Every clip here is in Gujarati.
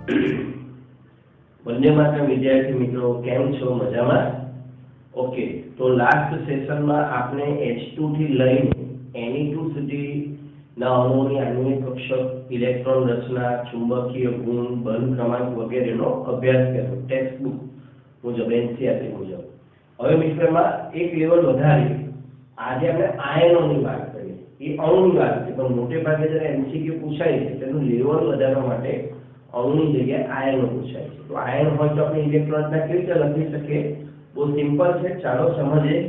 બંને માટે વિદ્યાર્થી મિત્રો કેમ છો? મજામાં? ઓકે, તો લાસ્ટ સેશનમાં આપણે H2 થી લઈને Na2 સુધીના અણુઓની આણ્વિક કક્ષક, ઇલેક્ટ્રોન રચના, ચુંબકીય ગુણ, બંધ ક્રમાંક વગેરેનો અભ્યાસ કર્યો ટેક્સ્ટ બુક મુજબ, એનસીઈઆરટી મુજબ. હવે મિત્રમાં એક લેવલ વધારે આજે આપણે આયનોની વાત કરીએ. એ અણુની વાત છે, પણ મોટે ભાગે જ્યારે એમસીક્યુ પૂછાય છે તેનું લેવલ વધારવા માટે અણુની જગ્યાએ આયનો પૂછાય છે. તો આયન હોય તો આપણે ઇલેક્ટ્રોનના કેવી રીતે લખી શકીએ? બહુ સિમ્પલ છે, ચાલો સમજીએ.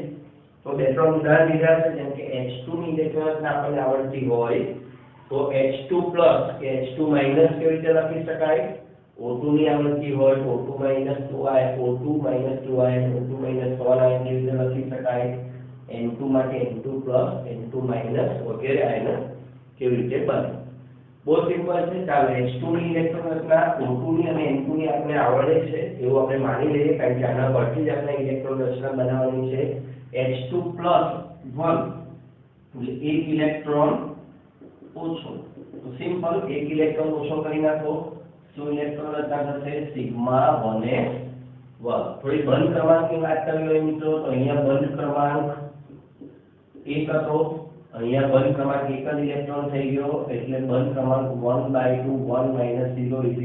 તો બે ત્રણ ઉદાહરણ લીધા છે, જેમ કે H2 ની ઇલેક્ટ્રોન આપણને આવડતી હોય તો H2 પ્લસ કે H2 માઇનસ કેવી રીતે લખી શકાય? O2 ની આવડતી હોય તો O2 minus 2i, O2 minus 2i, O2 minus 1i કેવી રીતે લખી શકાય? N2 માટે N2 પ્લસ N2 માઇનસ વગેરે આયન કેવી રીતે બને? બહુ સિમ્પલ છે. ચાલો H2 ની ઇલેક્ટ્રોન રચના O2 ની અને N2 ની આપણે આવડે છે એવું આપણે માની લઈએ, કારણ કે આના પરથી જ આપણે ઇલેક્ટ્રોન રચના બનાવવાની છે. H2 પ્લસ 1 એટલે એક ઇલેક્ટ્રોન ઓછો, તો સિમ્પલ એક ઇલેક્ટ્રોન ઓછો કરી નાખો. શું ઇલેક્ટ્રોન રચના થશે? Sigma 1s 1. થોડી બંધ ક્રમાંકની વાત કરવી હોય મિત્રો તો અહીંયા બંધ ક્રમાંક 1 હતો, અહીંયા બંધ ક્રમાંક 1 જ ઇલેક્ટ્રોન થઈ ગયો, એટલે બંધ ક્રમાંક 1/2 1 - 0 =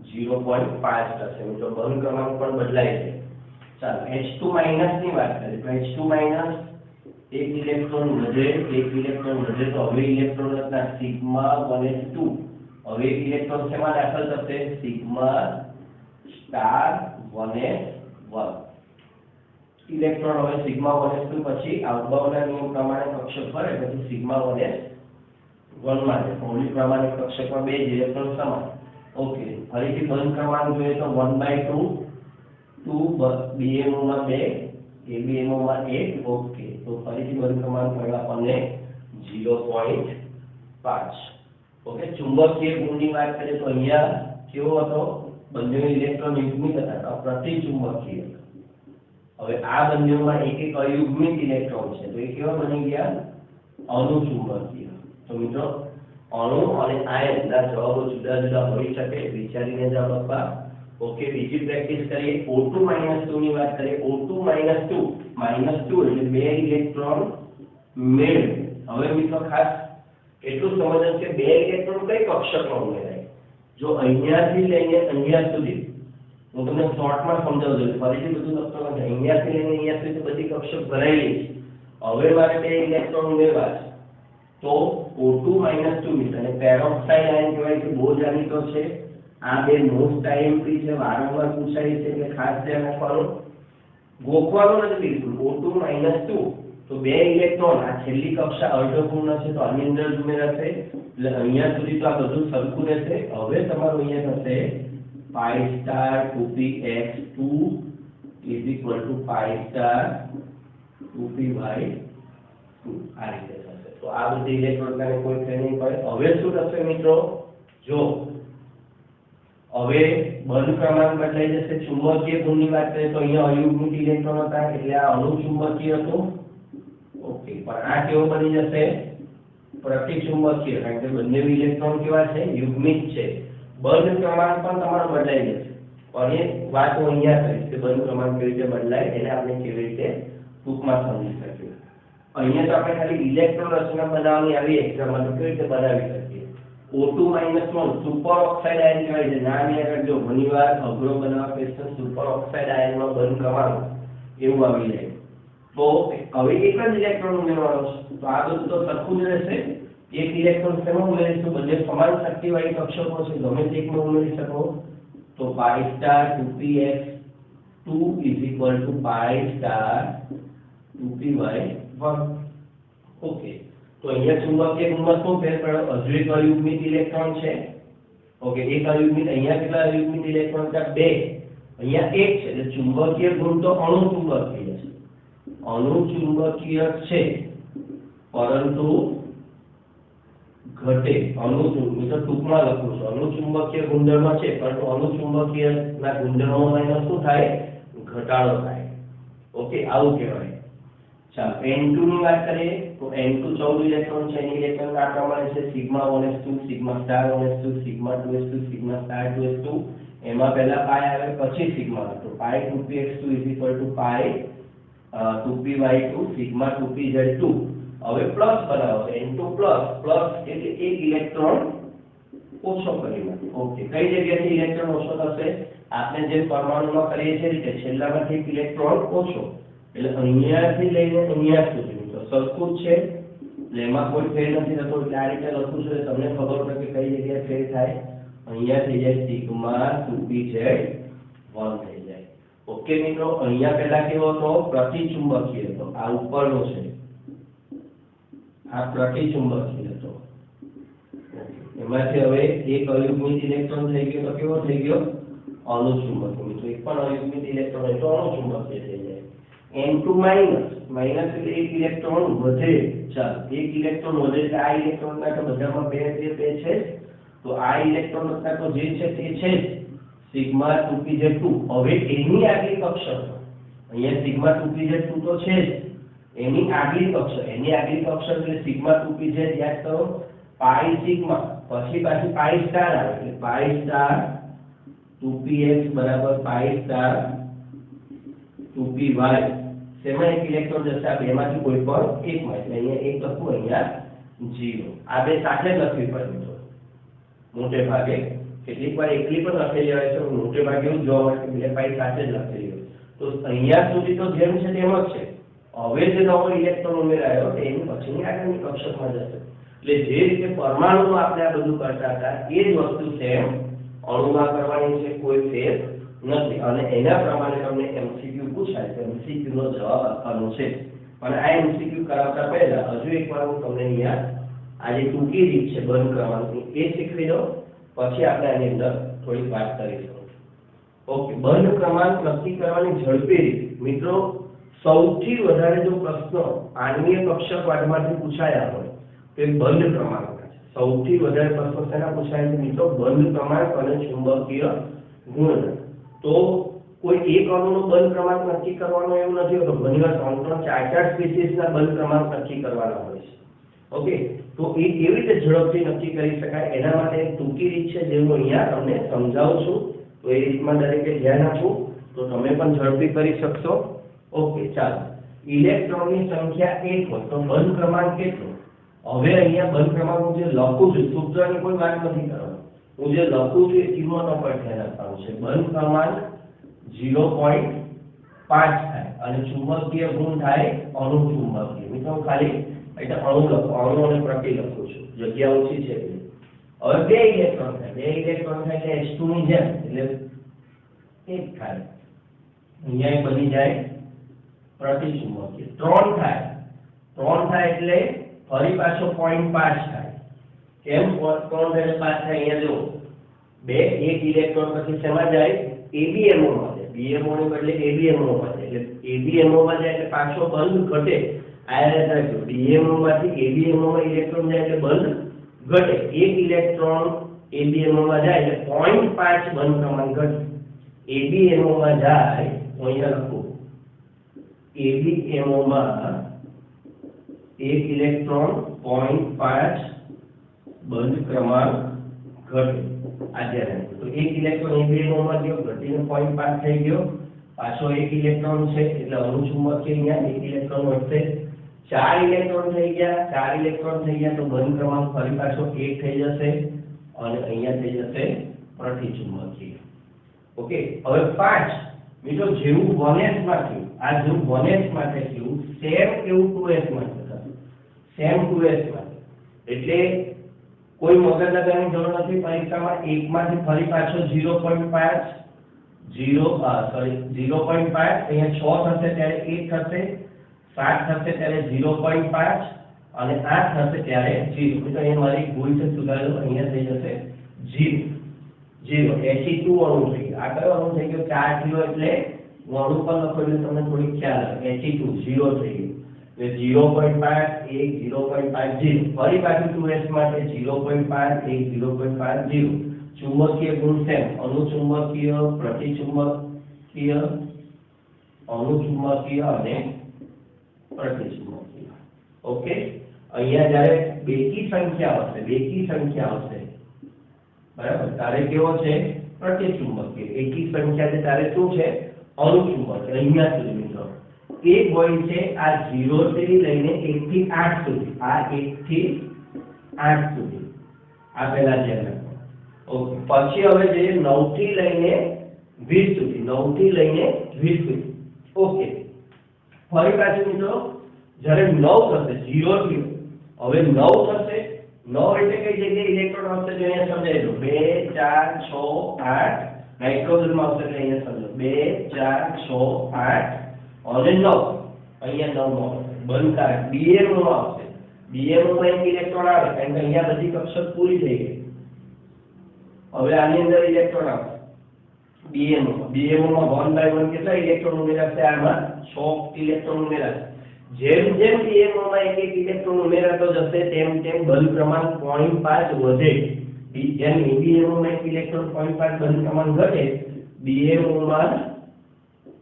0.5 થશે. મિત્રો બંધ ક્રમાંક પણ બદલાય છે. ચાલો H2 માઈનસ ની વાત કરીએ તો H2 માઈનસ એક ઇલેક્ટ્રોન વધે, તો હવે ઇલેક્ટ્રોન રચના સિગ્મા 1s2. હવે એક ઇલેક્ટ્રોન શેમાં દાખલ થશે? Sigma star 1s1. ઇલેક્ટ્રોન હવે સિગ્મા 1s2 પછી આઉટબાઉન્ડના નિયમ પ્રમાણે કક્ષક ફરે, પછી સિગ્મા 1s1 માં છે. ઓલી પ્રમાણે કક્ષકમાં બે ઇલેક્ટ્રોન સમાન. ઓકે, ફરીથી બંધ ક્રમાંક જોઈએ તો 1/2 2 BMO માં 2 ABMO માં 1. ઓકે, તો ફરીથી બંધ ક્રમાંક મળ્યો આપણને 0.5. ઓકે, ચુંબકીય ગુણની વાત કરીએ તો અહીંયા કેવો હતો? બંને ઇલેક્ટ્રોન યુગ્મિત હતા, પ્રતિચુંબકીય. હવે આ બંનેમાં એક એક અયુગ્મિત ઇલેક્ટ્રોન છે, તો એ કેવા બની ગયા? અનુચુંબકીય. તો મિત્રો અણુ અને આયનના જવાબો જુદા જુદા હોઈ શકે, વિચારીને જવાબ આપવા. ઓકે, બીજી પ્રેક્ટિસ કરીએ. O2 - 2 ની વાત કરીએ. O2 - 2 એટલે બે ઇલેક્ટ્રોન મેળવે. હવે મિત્રો ખાસ એટલું સમજવું કે બે ઇલેક્ટ્રોન કઈ કક્ષકમાં ઉમેરાય. જો અહીંયાથી લઈને અહીંયા સુધી, હું તમને શોર્ટમાં સમજાવું છું, ફરીથી બધું લખતો નથી. અહીંયાથી લઈને અહીંયા સુધી બધી કક્ષક ભરાયેલી છે. હવે મારે બે ઇલેક્ટ્રોન ઉમેરવા છે, તો O2 - 2 મિત્ર અને પેરોક્સાઇડ આયન કહેવાય છે, બહુ જાણીતો છે. આ બે મોસ્ટ આઈએમપી છે, વારંવાર પૂછાય છે, એટલે ખાસ ધ્યાન રાખવાનું. ગોખવાનું નથી બિલકુલ. O2 - 2 તો બે ઇલેક્ટ્રોન આ છેલ્લી કક્ષા અર્ધપૂર્ણ છે, તો આની અંદર જ ઉમેરાશે, એટલે અહીંયા સુધી તો આ બધું સરખું રહેશે. હવે તમારું અહીંયા થશે pi star 2px2 = pi star 2py2. આ રીતે થશે. તો આ બધી ઇલેક્ટ્રોન કાને કોઈ ફેર નહીં પડે. હવે શું થશે મિત્રો? જો હવે બંધ ક્રમાંક બદલાઈ જશે. ચુંબકીય ગુણની વાત કરીએ તો અહીંયા અયુગ્મિત ઇલેક્ટ્રોન હતા, એટલે આ અણુચુંબકીય હતું. ઓકે, પણ આ કેવો બની જશે? પ્રતિચુંબકીય, કારણ કે બંને ઇલેક્ટ્રોન કેવા છે? યુગ્મિત છે. બંધ ક્રમાંક પણ તમારો બદલાઈ જશે, પણ એ વાત હું અહીંયા કરીશ કે બંધ ક્રમાંક કેવી રીતે બદલાય, એને આપણે કેવી રીતે ટૂંકમાં સમજી શકીએ. અહીંયા તો આપણે ખાલી ઇલેક્ટ્રોન રચના બનાવવાની આવી એક્ઝામ્પલ તો કેવી રીતે બનાવી શકીએ? O2 - 1 સુપર ઓક્સાઇડ આયન કહેવાય છે. નામ યાદ રાખજો, ઘણીવાર અઘરો બનાવવા ક્વેશ્ચન સુપર ઓક્સાઇડ આયનનો બંધ ક્રમાંક એવું આવી જાય. તો હવે એક જ ઇલેક્ટ્રોન ઉમેરવાનો છે, તો આ બધું તો સરખું જ રહેશે. એક ઇલેક્ટ્રોન શેમાં ઉમેરીશું? બંને સમાન શક્તિવાળી કક્ષકો છે, ગમે તે એકમાં ઉમેરી શકો. તો pi star 2px2 = pi star 2py1. Okay, તો અહીંયા ચુંબકીય ગુણમાં શું ફેર પડ્યો? હજુ એક અયુગ્મિત ઇલેક્ટ્રોન છે. ઓકે, એક અયુગ્મિત, અહીંયા કેટલા અયુગ્મિત ઇલેક્ટ્રોન છે? 2. અહીંયા 1 છે, એટલે ચુંબકીય ગુણ તો અણુચુંબકીય છે. અણુચુંબકીય છે, પરંતુ ઘટે. અણુચુંબકીય ટૂંકમાં લખું છું, અણુચુંબકીય ગુણધર્મ છે, પરંતુ અણુચુંબકીયના ગુણધર્મોમાં એનો શું થાય? ઘટાડો થાય. ઓકે, આવું કહેવાય. ચાલો N2 ની વાત કરીએ तो n2 14 ઇલેક્ટ્રોન છે એની ઇલેક્ટ્રોન આ પ્રમાણે છે sigma 1s2 sigma star 1s2 sigma 2s2 sigma star 2s2 એમાં પહેલા પાઈ આવે પછી સિગ્મા તો પાઈ 2px2 પાઈ 2py2 સિગ્મા 2pz2 હવે પ્લસ બનાવો n2 પ્લસ એટલે એક ઇલેક્ટ્રોન ઓછો કરી નાખો ઓકે કઈ જગ્યાએથી ઇલેક્ટ્રોન ઓછો થશે આપણે જે પરમાણુમાં કરીએ છીએ રીતે છેલ્લામાંથી એક ઇલેક્ટ્રોન ઓછો એટલે અહીંયાથી લઈને અહીંયા સુધી તો સરખું જ છે એટલે એમાં કોઈ ફેર નથી થતો એટલે આ રીતે લખું છું તમને ખબર પડે કે કઈ જગ્યાએ ફેર થાય અહીંયા થઈ જાય સિગ્મા 2pz1 થઈ જાય ઓકે મિત્રો અહીંયા પહેલા કેવો હતો પ્રતિચુંબકીય હતો આ ઉપરનો છે આ પ્રતિચુંબકીય હતો એમાંથી હવે એક અયુગ્મિત ઇલેક્ટ્રોન થઈ ગયો તો કેવો થઈ ગયો અનુચુંબકીય મિત્રો એક પણ અયુગ્મિત ઇલેક્ટ્રોન હોય તો અનુચુંબકીય થઈ જાય n2 માઈનસ એટલે એક ઇલેક્ટ્રોન વધે ચાલ એક ઇલેક્ટ્રોન વધે એટલે આ ઇલેક્ટ્રોન ના તો બધામાં બે છે તો આ ઇલેક્ટ્રોન ના તો જે છે તે છે સિગ્મા 2pz2 હવે એની આગલી કક્ષક અહીંયા સિગ્મા 2pz2 તો છે જ એની આગલી કક્ષક એટલે સિગ્મા 2pz યાદ કરો પાઈ સિગ્મા પછી પાછી પાઈ સ્ટાર આવે એટલે પાઈ સ્ટાર 2px બરાબર પાઈ સ્ટાર 2py સેમાં એક ઇલેક્ટ્રોન જશે આ બેમાંથી કોઈ પણ એકમાં એટલે અહીંયા એક લખું અહીંયા 0 આ બે સાથે લખવી પડે તો મોટે ભાગે કેટલીક વાર એકલી પણ લખેલી હોય છે મોટે ભાગે એવું જોવા મળે કે બે પાઈ સાથે જ લખેલી હોય તો અહીંયા સુધી તો જેમ છે તેમ જ છે હવે જે નવો ઇલેક્ટ્રોન ઉમેરાયો એની પછીની આગળની કક્ષકમાં જશે એટલે જે રીતે પરમાણુમાં આપણે આ બધું કરતા હતા એ જ વસ્તુ સેમ અણુમાં કરવાની છે કોઈ ફેર નથી અને એના પ્રમાણે તમને એમસીક્યુ પૂછાય તો એમસીક્યુ નો જવાબ આપવાનો છે અને આ એમસીક્યુ કરાવતા પહેલા હજુ એકવાર હું તમને અહીંયા આ જે ટૂંકી રીત છે બંધ ક્રમાંકની એ શીખવી દો પછી આપણે આની અંદર થોડી વાત કરીશું ઓકે બંધ ક્રમાંક નક્કી કરવાની ઝડપી રીત મિત્રો સૌથી વધારે જો પ્રશ્નો આણ્વીય કક્ષકવાદમાંથી પૂછાયા હોય તો એ બંધ ક્રમાંક છે સૌથી વધારે પ્રશ્નો શેના પૂછાય છે મિત્રો બંધ ક્રમાંક અને ચુંબકીય ગુણધર્મ તો કોઈ એક અણુનો બંધ ક્રમાંક નક્કી કરવાનો એવું નથી હોતો ઘણીવાર 3-4 સ્પીસીસના બંધ ક્રમાંક નક્કી કરવાના હોય છે ઓકે તો એ કેવી રીતે ઝડપથી નક્કી કરી શકાય એના માટે એક ટૂંકી રીત છે જે હું અહીંયા તમને સમજાવું છું તો એ રીતમાં દરેકે ધ્યાન આપવું તો તમે પણ ઝડપી કરી શકશો ઓકે ચાલો ઇલેક્ટ્રોનની સંખ્યા 1 હોય તો બંધ ક્રમાંક કેટલો હવે અહીંયા બંધ ક્રમાંક હું જે લખું છું સૂત્રની કોઈ વાત નથી કરવાની હું જે લખું છું એ કિંમતો પર ધ્યાન આપવાનું છે બંધ ક્રમાંક 0.5 થાય અને ચુંબકીય ગુણ થાય અણુચુંબકીય મિત્રો ખાલી એટલે અણુ અને પ્રતિ લખું છું જગ્યા ઓછી છે હવે બે ઇલેક્ટ્રોન થાય એટલે H2 ની જેમ એટલે એક થાય અહીંયા બની જાય પ્રતિચુંબકીય 3 થાય એટલે ફરી પાછો 0.5 થાય કેમ 3 થાય 5 થાય અહીંયા જો બે એક ઇલેક્ટ્રોન પછી શેમાં જાય ABMO માં જાય BMO ને બદલે ABMO માં જાય એટલે ABMO માં જાય એટલે પાછો બંધ ઘટે આ યાદ રાખજો DMO માંથી ABMO માં ઇલેક્ટ્રોન જાય એટલે બંધ ઘટે એક ઇલેક્ટ્રોન ABMO માં જાય એટલે 0.5 બંધ ક્રમાંક ઘટે ABMO માં જાય તો અહીંયા લખું ABMO માં એક ઇલેક્ટ્રોન 0.5 બંધ ક્રમાંક ઘટે આધ્યાત્મ તો એક ઇલેક્ટ્રોન ABMO માં ગયો ઘટીને 0.5 થઈ ગયો પાછો એક ઇલેક્ટ્રોન છે એટલે અણુચુંબકીય અહીંયા એક ઇલેક્ટ્રોન વધશે 4 ઇલેક્ટ્રોન થઈ ગયા તો બંધ ક્રમાંક ફરી પાછો 1 થઈ જશે અને અહીંયા થઈ જશે પ્રતિચુંબકીય ઓકે હવે 5 મિત્રો જેવું 1s માં થયું આ જેવું 1s માટે થયું સેમ એવું 2s માટે થશે સેમ 2s માટે એટલે કોઈ મગજ લગાવવાની જરૂર નથી પરીક્ષામાં એકમાંથી ફરી પાછો 0.5 અહીંયા 6 થશે ત્યારે 1 થશે 7 થશે ત્યારે 0.5 અને 8 થશે ત્યારે 0 તો અહીંયા મારી ભૂલ છે સુધારો અહીંયા થઈ જશે 0 He2 અણુ થઈ ગયો આ કયો અણુ થઈ ગયો 4 0 એટલે હું અણુ પર લખો એટલે તમને થોડી ખ્યાલ આવે He2 0 થઈ ગયું એટલે 0.5 1 0.5 0 ફરી પાછું 2s માટે 0.5 1 0.5 0 ચુંબકીય ગુણ સેમ અણુચુંબકીય પ્રતિચુંબકીય અણુચુંબકીય અને પ્રતિચુંબકીય ઓકે, અહીંયા જ્યારે બેકી સંખ્યા આવશે બરાબર, તારે કેવો છે પ્રતિચુંબકીય. એકી સંખ્યા છે તારે શું છે અનુચુંબકીય. અહીંયા સુધી મિત્રો એક હોય છે આ 0 થી લઈને 1 થી 8 સુધી, આ 1 થી 8 સુધી, આ પહેલા ધ્યાન રાખો. ઓકે, પછી હવે જે 9 થી લઈને 20 સુધી, 9 થી લઈને 20 સુધી. ઓકે, ફરી પાછું મિત્રો જ્યારે 9 થશે 0 થી હવે 9 થશે, 9 એટલે કઈ જગ્યાએ ઇલેક્ટ્રોન આવશે જો અહીંયા સમજાય દો. 2 4 6 8 નાઇટ્રોજનમાં આવશે એટલે અહીંયા સમજો 2 4 6 8 અને 9 અહીંયા 9 નો બંધકારક BMO આવશે. BMO માં એક ઇલેક્ટ્રોન આવે કારણ કે અહીંયા બધી કક્ષક પૂરી થઈ ગઈ. હવે આની અંદર ઇલેક્ટ્રોન આવશે BMO માં 1 by 1 કેટલા ઇલેક્ટ્રોન ઉમેરાશે? આમાં 6 ઇલેક્ટ્રોન ઉમેરાશે. જેમ જેમ BMO માં એક ઇલેક્ટ્રોન ઉમેરાતો જશે તેમ તેમ બળ પ્રમાણ 0.5 વધે. જેમ BMO માં એક ઇલેક્ટ્રોન 0.5 બળ પ્રમાણ ઘટે, BMO માં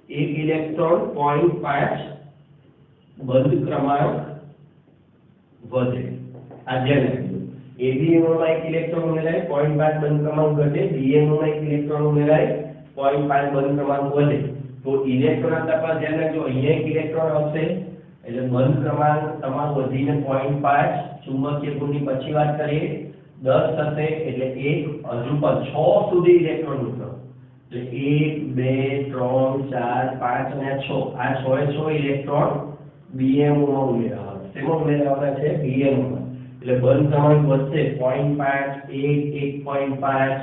એક ઇલેક્ટ્રોન 0.5 બળ ક્રમાંક વધે. આ જેમ ABMO માં એક ઇલેક્ટ્રોન ઉમેરાય 0.5 બળ ક્રમાંક ઘટે, BMO માં એક ઇલેક્ટ્રોન ઉમેરાય 0.5 બળ ક્રમાંક વધે. તો ઇલેક્ટ્રોન તપાસ ધ્યાન રાખજો, અહીંયા એક ઇલેક્ટ્રોન આવશે એટલે બળ ક્રમાંક તમારો વધીને 0.5. ચુંબકીય ગુણની પછી વાત કરીએ 10 થશે એટલે 1 હજુ પણ 6 સુધી ઇલેક્ટ્રોન મિત્રો. એટલે 1 2 3 4 5 અને 6, આ 6 એ 6 ઇલેક્ટ્રોન BMO માં ઉમેરાવાના. શેમાં ઉમેરાવાના છે? BMO માં. એટલે બળ ક્રમાંક વધશે 0.5 1 1.5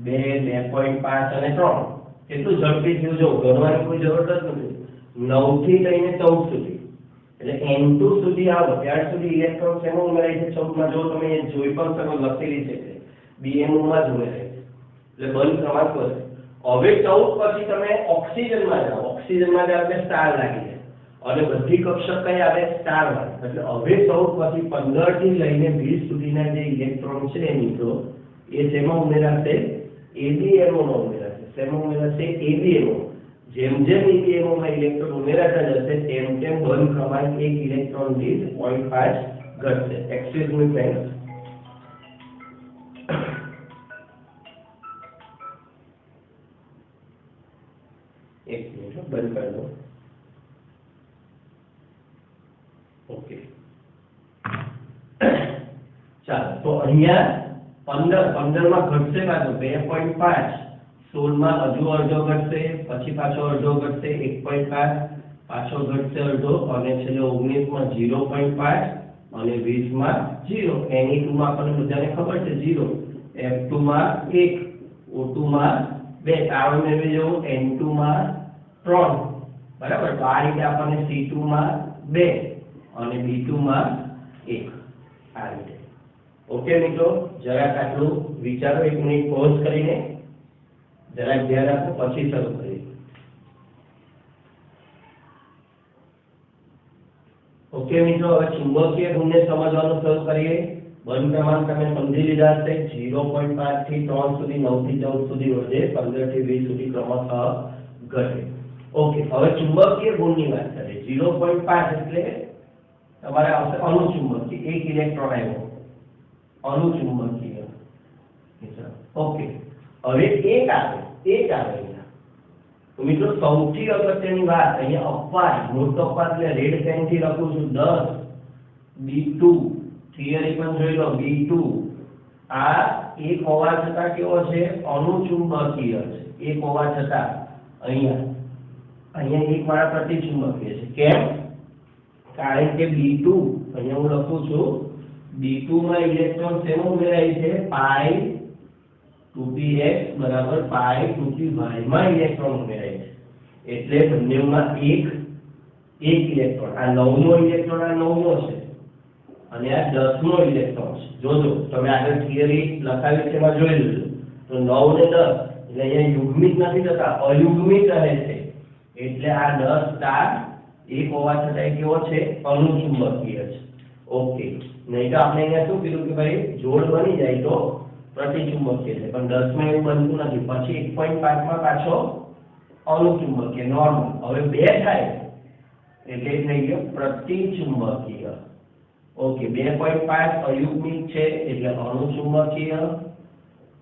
2 2.5 અને 3. કેટલું ઝડપી થયું જો ગણવાની કોઈ જરૂર જ નથી. 9 થી લઈને 14 સુધી એટલે N2 સુધી આવો ત્યાર સુધી ઇલેક્ટ્રોન શેમાં ઉમેરાય છે? 14 માં. જો તમે એ જોઈ પણ શકો લખેલી છે BMO માં જ ઉમેરાય છે એટલે બળ ક્રમાંક વધે. હવે 14 પછી તમે ઓક્સિજનમાં જાઓ. ઓક્સિજનમાં જાવ એટલે સ્ટાર લાગી જાય અને બધી કક્ષક કઈ આવે? સ્ટાર માં. એટલે હવે 14 પછી 15 થી લઈને 20 સુધીના જે ઇલેક્ટ્રોન છે મિત્રો એ શેમાં ઉમેરાશે? ABMO માં ઉમેરાશે. શેમાં ઉમેરાશે? ABMO. જેમ જેમ ABMO માં ઇલેક્ટ્રોન ઉમેરાતા જશે તેમ તેમ બળ ક્રમાંક 1 ઇલેક્ટ્રોન દીઠ 0.5 ઘટશે. એક્સક્યુઝ મી ફ્રેન્ડ્સ, એક મિનિટ બંધ કરી દો. ઓકે, ચાલો તો અહીંયા 15 માં ઘટશે પાછું 2.5, 16 માં હજુ અડધો ઘટશે, પછી પાછો અડધો ઘટશે 1.5, પાછો ઘટશે અડધો અને છેલ્લે 19 માં 0.5 અને 20 માં 0. Ne2 માં આપણને બધાને ખબર છે 0, F2 માં 1, O2 માં 2, તાવ મેળવી જવું N2 માં 3 બરાબર. તો આ રીતે આપણને C2 માં 2 અને B2 માં 1 આ રીતે. ઓકે મિત્રો, જરાક આટલું વિચારો, એક મિનિટ પોઝ કરીને જરાક ધ્યાન આપો પછી શરૂ કરીએ. ઓકે મિત્રો, હવે ચુંબકીય ગુણને સમજવાનું શરૂ કરીએ. બળ ક્રમાંક તમે સમજી લીધા હશે. 0.5 થી 3 સુધી, 9 થી 14 સુધી વધે, 15 થી 20 સુધી ક્રમશઃ ઘટે. ઓકે, હવે ચુંબકીય ગુણની વાત કરીએ. 0.5 એટલે તમારે આવશે અનુચુંબકીય, એક ઇલેક્ટ્રોન આવ્યો અનુચુંબકીય. ઓકે, હવે એક આવે અહીંયા. તો મિત્રો સૌથી અગત્યની વાત અહીંયા અપવાદ, મોટો અપવાદ એટલે રેડ પેન થી લખું છું 10 B2. થિયરી પણ જોઈ લો B2. આ એક હોવા છતાં કેવો છે? અનુચુંબકીય છે. એક હોવા છતાં અહીંયા એક વાળા પ્રતિચુંબકીય છે. કેમ? કારણ કે B2 અહીંયા હું લખું છું B2 માં ઇલેક્ટ્રોન શેમાં ઉમેરાય છે? પાઈ 2px બરાબર પાઈ 2py માં ઇલેક્ટ્રોન ઉમેરાય છે. એટલે બંનેમાં એક ઇલેક્ટ્રોન. આ 9 નો ઇલેક્ટ્રોન આ 9 નો છે અને આ 10 નો ઇલેક્ટ્રોન છે. જોજો તમે આગળ થિયરી લખાવી છે એમાં જોઈ લેજો. તો 9 ને 10 એટલે અહીંયા યુગ્મિત નથી થતા, અયુગ્મિત રહે છે. એટલે આ 10 સ્ટાર એક હોવા છતાં કેવો છે? અનુચુંબકીય છે. ઓકે, નહીં તો આપણે અહીંયા શું કીધું કે ભાઈ જોડ બની જાય તો પ્રતિચુંબકીય છે, પણ 10 માં એવું બનતું નથી. પછી 1.5 માં પાછો અનુચુંબકીય નોર્મલ. હવે 2 થાય એટલે થઈ ગયો પ્રતિચુંબકીય. ઓકે 2.5 અયુગ્મિક છે એટલે અણુચુંબકીય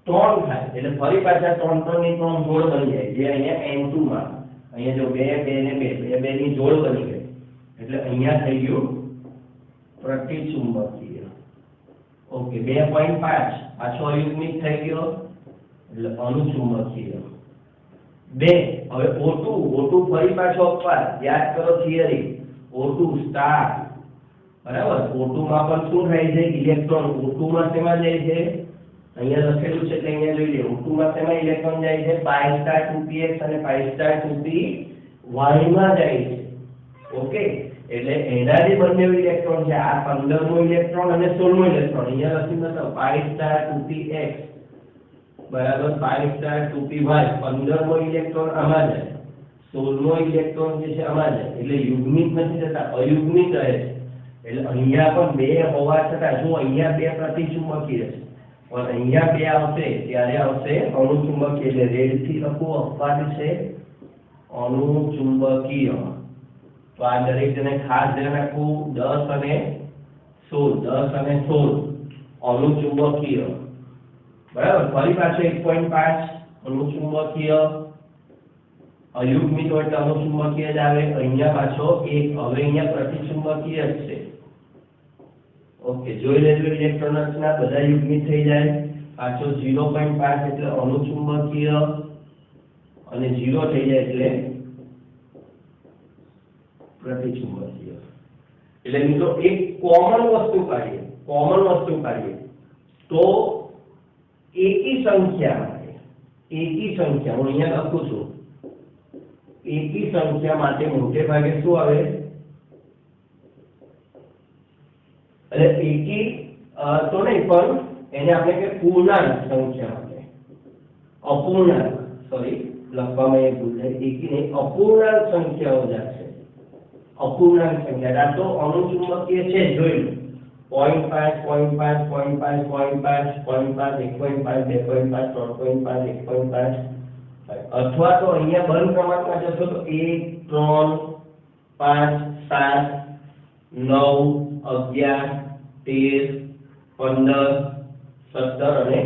3 થાય એટલે ફરી પાછા 3 ની 3 જોડ બની જાય જે અહીંયા N2 માં અહીંયા જો 2 2 ને 2 2 ની જોડ બની ગઈ એટલે અહીંયા થઈ ગયું પ્રતિચુંબકીય ઓકે 2.5 પાછો અયુગ્મિક થઈ ગયો એટલે અણુચુંબકીય 2 હવે O2 ફરી પાછો અપવાદ યાદ કરો થિયરી O2 સ્ટાર બરાબર O2 માં પણ શું થાય છે ઇલેક્ટ્રોન O2 માં શેમાં જાય છે અહીંયા લખેલું છે એટલે અહીંયા જોઈ લો O2 માં શેમાં ઇલેક્ટ્રોન જાય છે pi સ્ટાર 2px અને pi સ્ટાર 2py માં જાય છે ઓકે એટલે એના જે બંને ઇલેક્ટ્રોન છે આ 15 મો ઇલેક્ટ્રોન અને 16 મો ઇલેક્ટ્રોન અહીંયા લખી દો pi સ્ટાર 2px બરાબર pi સ્ટાર 2py 15 મો ઇલેક્ટ્રોન આમાં જાય 16 મો ઇલેક્ટ્રોન જે છે આમાં જાય એટલે યુગ્મિક નથી થતા અયુગ્મિક રહે છે એટલે અહીંયા પણ 2 હોવા છતાં જો અહીંયા 2 પ્રતિચુંબકીય છે પણ અહીંયા 2 આવશે ત્યારે આવશે અણુચુંબકીય એટલે રેડ થી લખો અપવાદ છે અણુચુંબકીય તો આ દરેક જણે ખાસ ધ્યાન રાખવું 10 અને 16 અણુચુંબકીય બરાબર ફરી પાછું 1.5 અણુચુંબકીય અયુગ્મિક એટલે અણુચુંબકીય જ આવે અહીંયા પાછો 1 હવે અહીંયા પ્રતિચુંબકીય જ છે ઓકે જોઈ લેજો ઇલેક્ટ્રોન રચના બધા યુગ્મિત થઈ જાય પાછો 0.5 એટલે અણુચુંબકીય અને 0 થઈ જાય એટલે પ્રતિચુંબકીય એટલે મિત્રો એક કોમન વસ્તુ કાઢીએ તો એકી સંખ્યા હું અહીંયા લખું છું એકી સંખ્યા માટે મોટે ભાગે શું આવે એટલે એકી તો નહીં પણ એને આપણે કે પૂર્ણાંક સંખ્યા માટે અપૂર્ણાંક સોરી લખવામાં એ ભૂલ થાય એકી નહીં અપૂર્ણાંક સંખ્યાઓ જશે અપૂર્ણાંક સંખ્યા આ તો અણુચુંબકીય છે જોઈ લો 0.5 અથવા તો અહીંયા બંધ ક્રમાંકમાં જશો તો 1 3 5 7 9 11 13 15 17 અને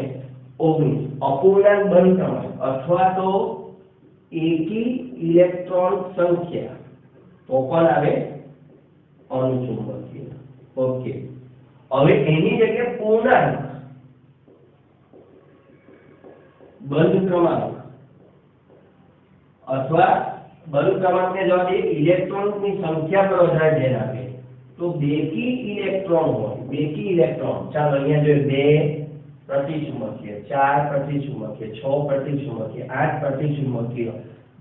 19 અપૂર્ણાંક બંધ ક્રમાંક અથવા તો એકી ઇલેક્ટ્રોન સંખ્યા તો પણ આવે અણુચુંબકીય ઓકે હવે એની જગ્યાએ પૂર્ણાંક બંધ ક્રમાંક અથવા બંધ ક્રમાંકને જો ઇલેક્ટ્રોનની સંખ્યા પર વધારે ધ્યાન આપે તો બેકી ઇલેક્ટ્રોન ચાલો અહીંયા જો 2 પ્રતિચુંબકીય 4 પ્રતિચુંબકીય 6 પ્રતિચુંબકીય 8 પ્રતિચુંબકીય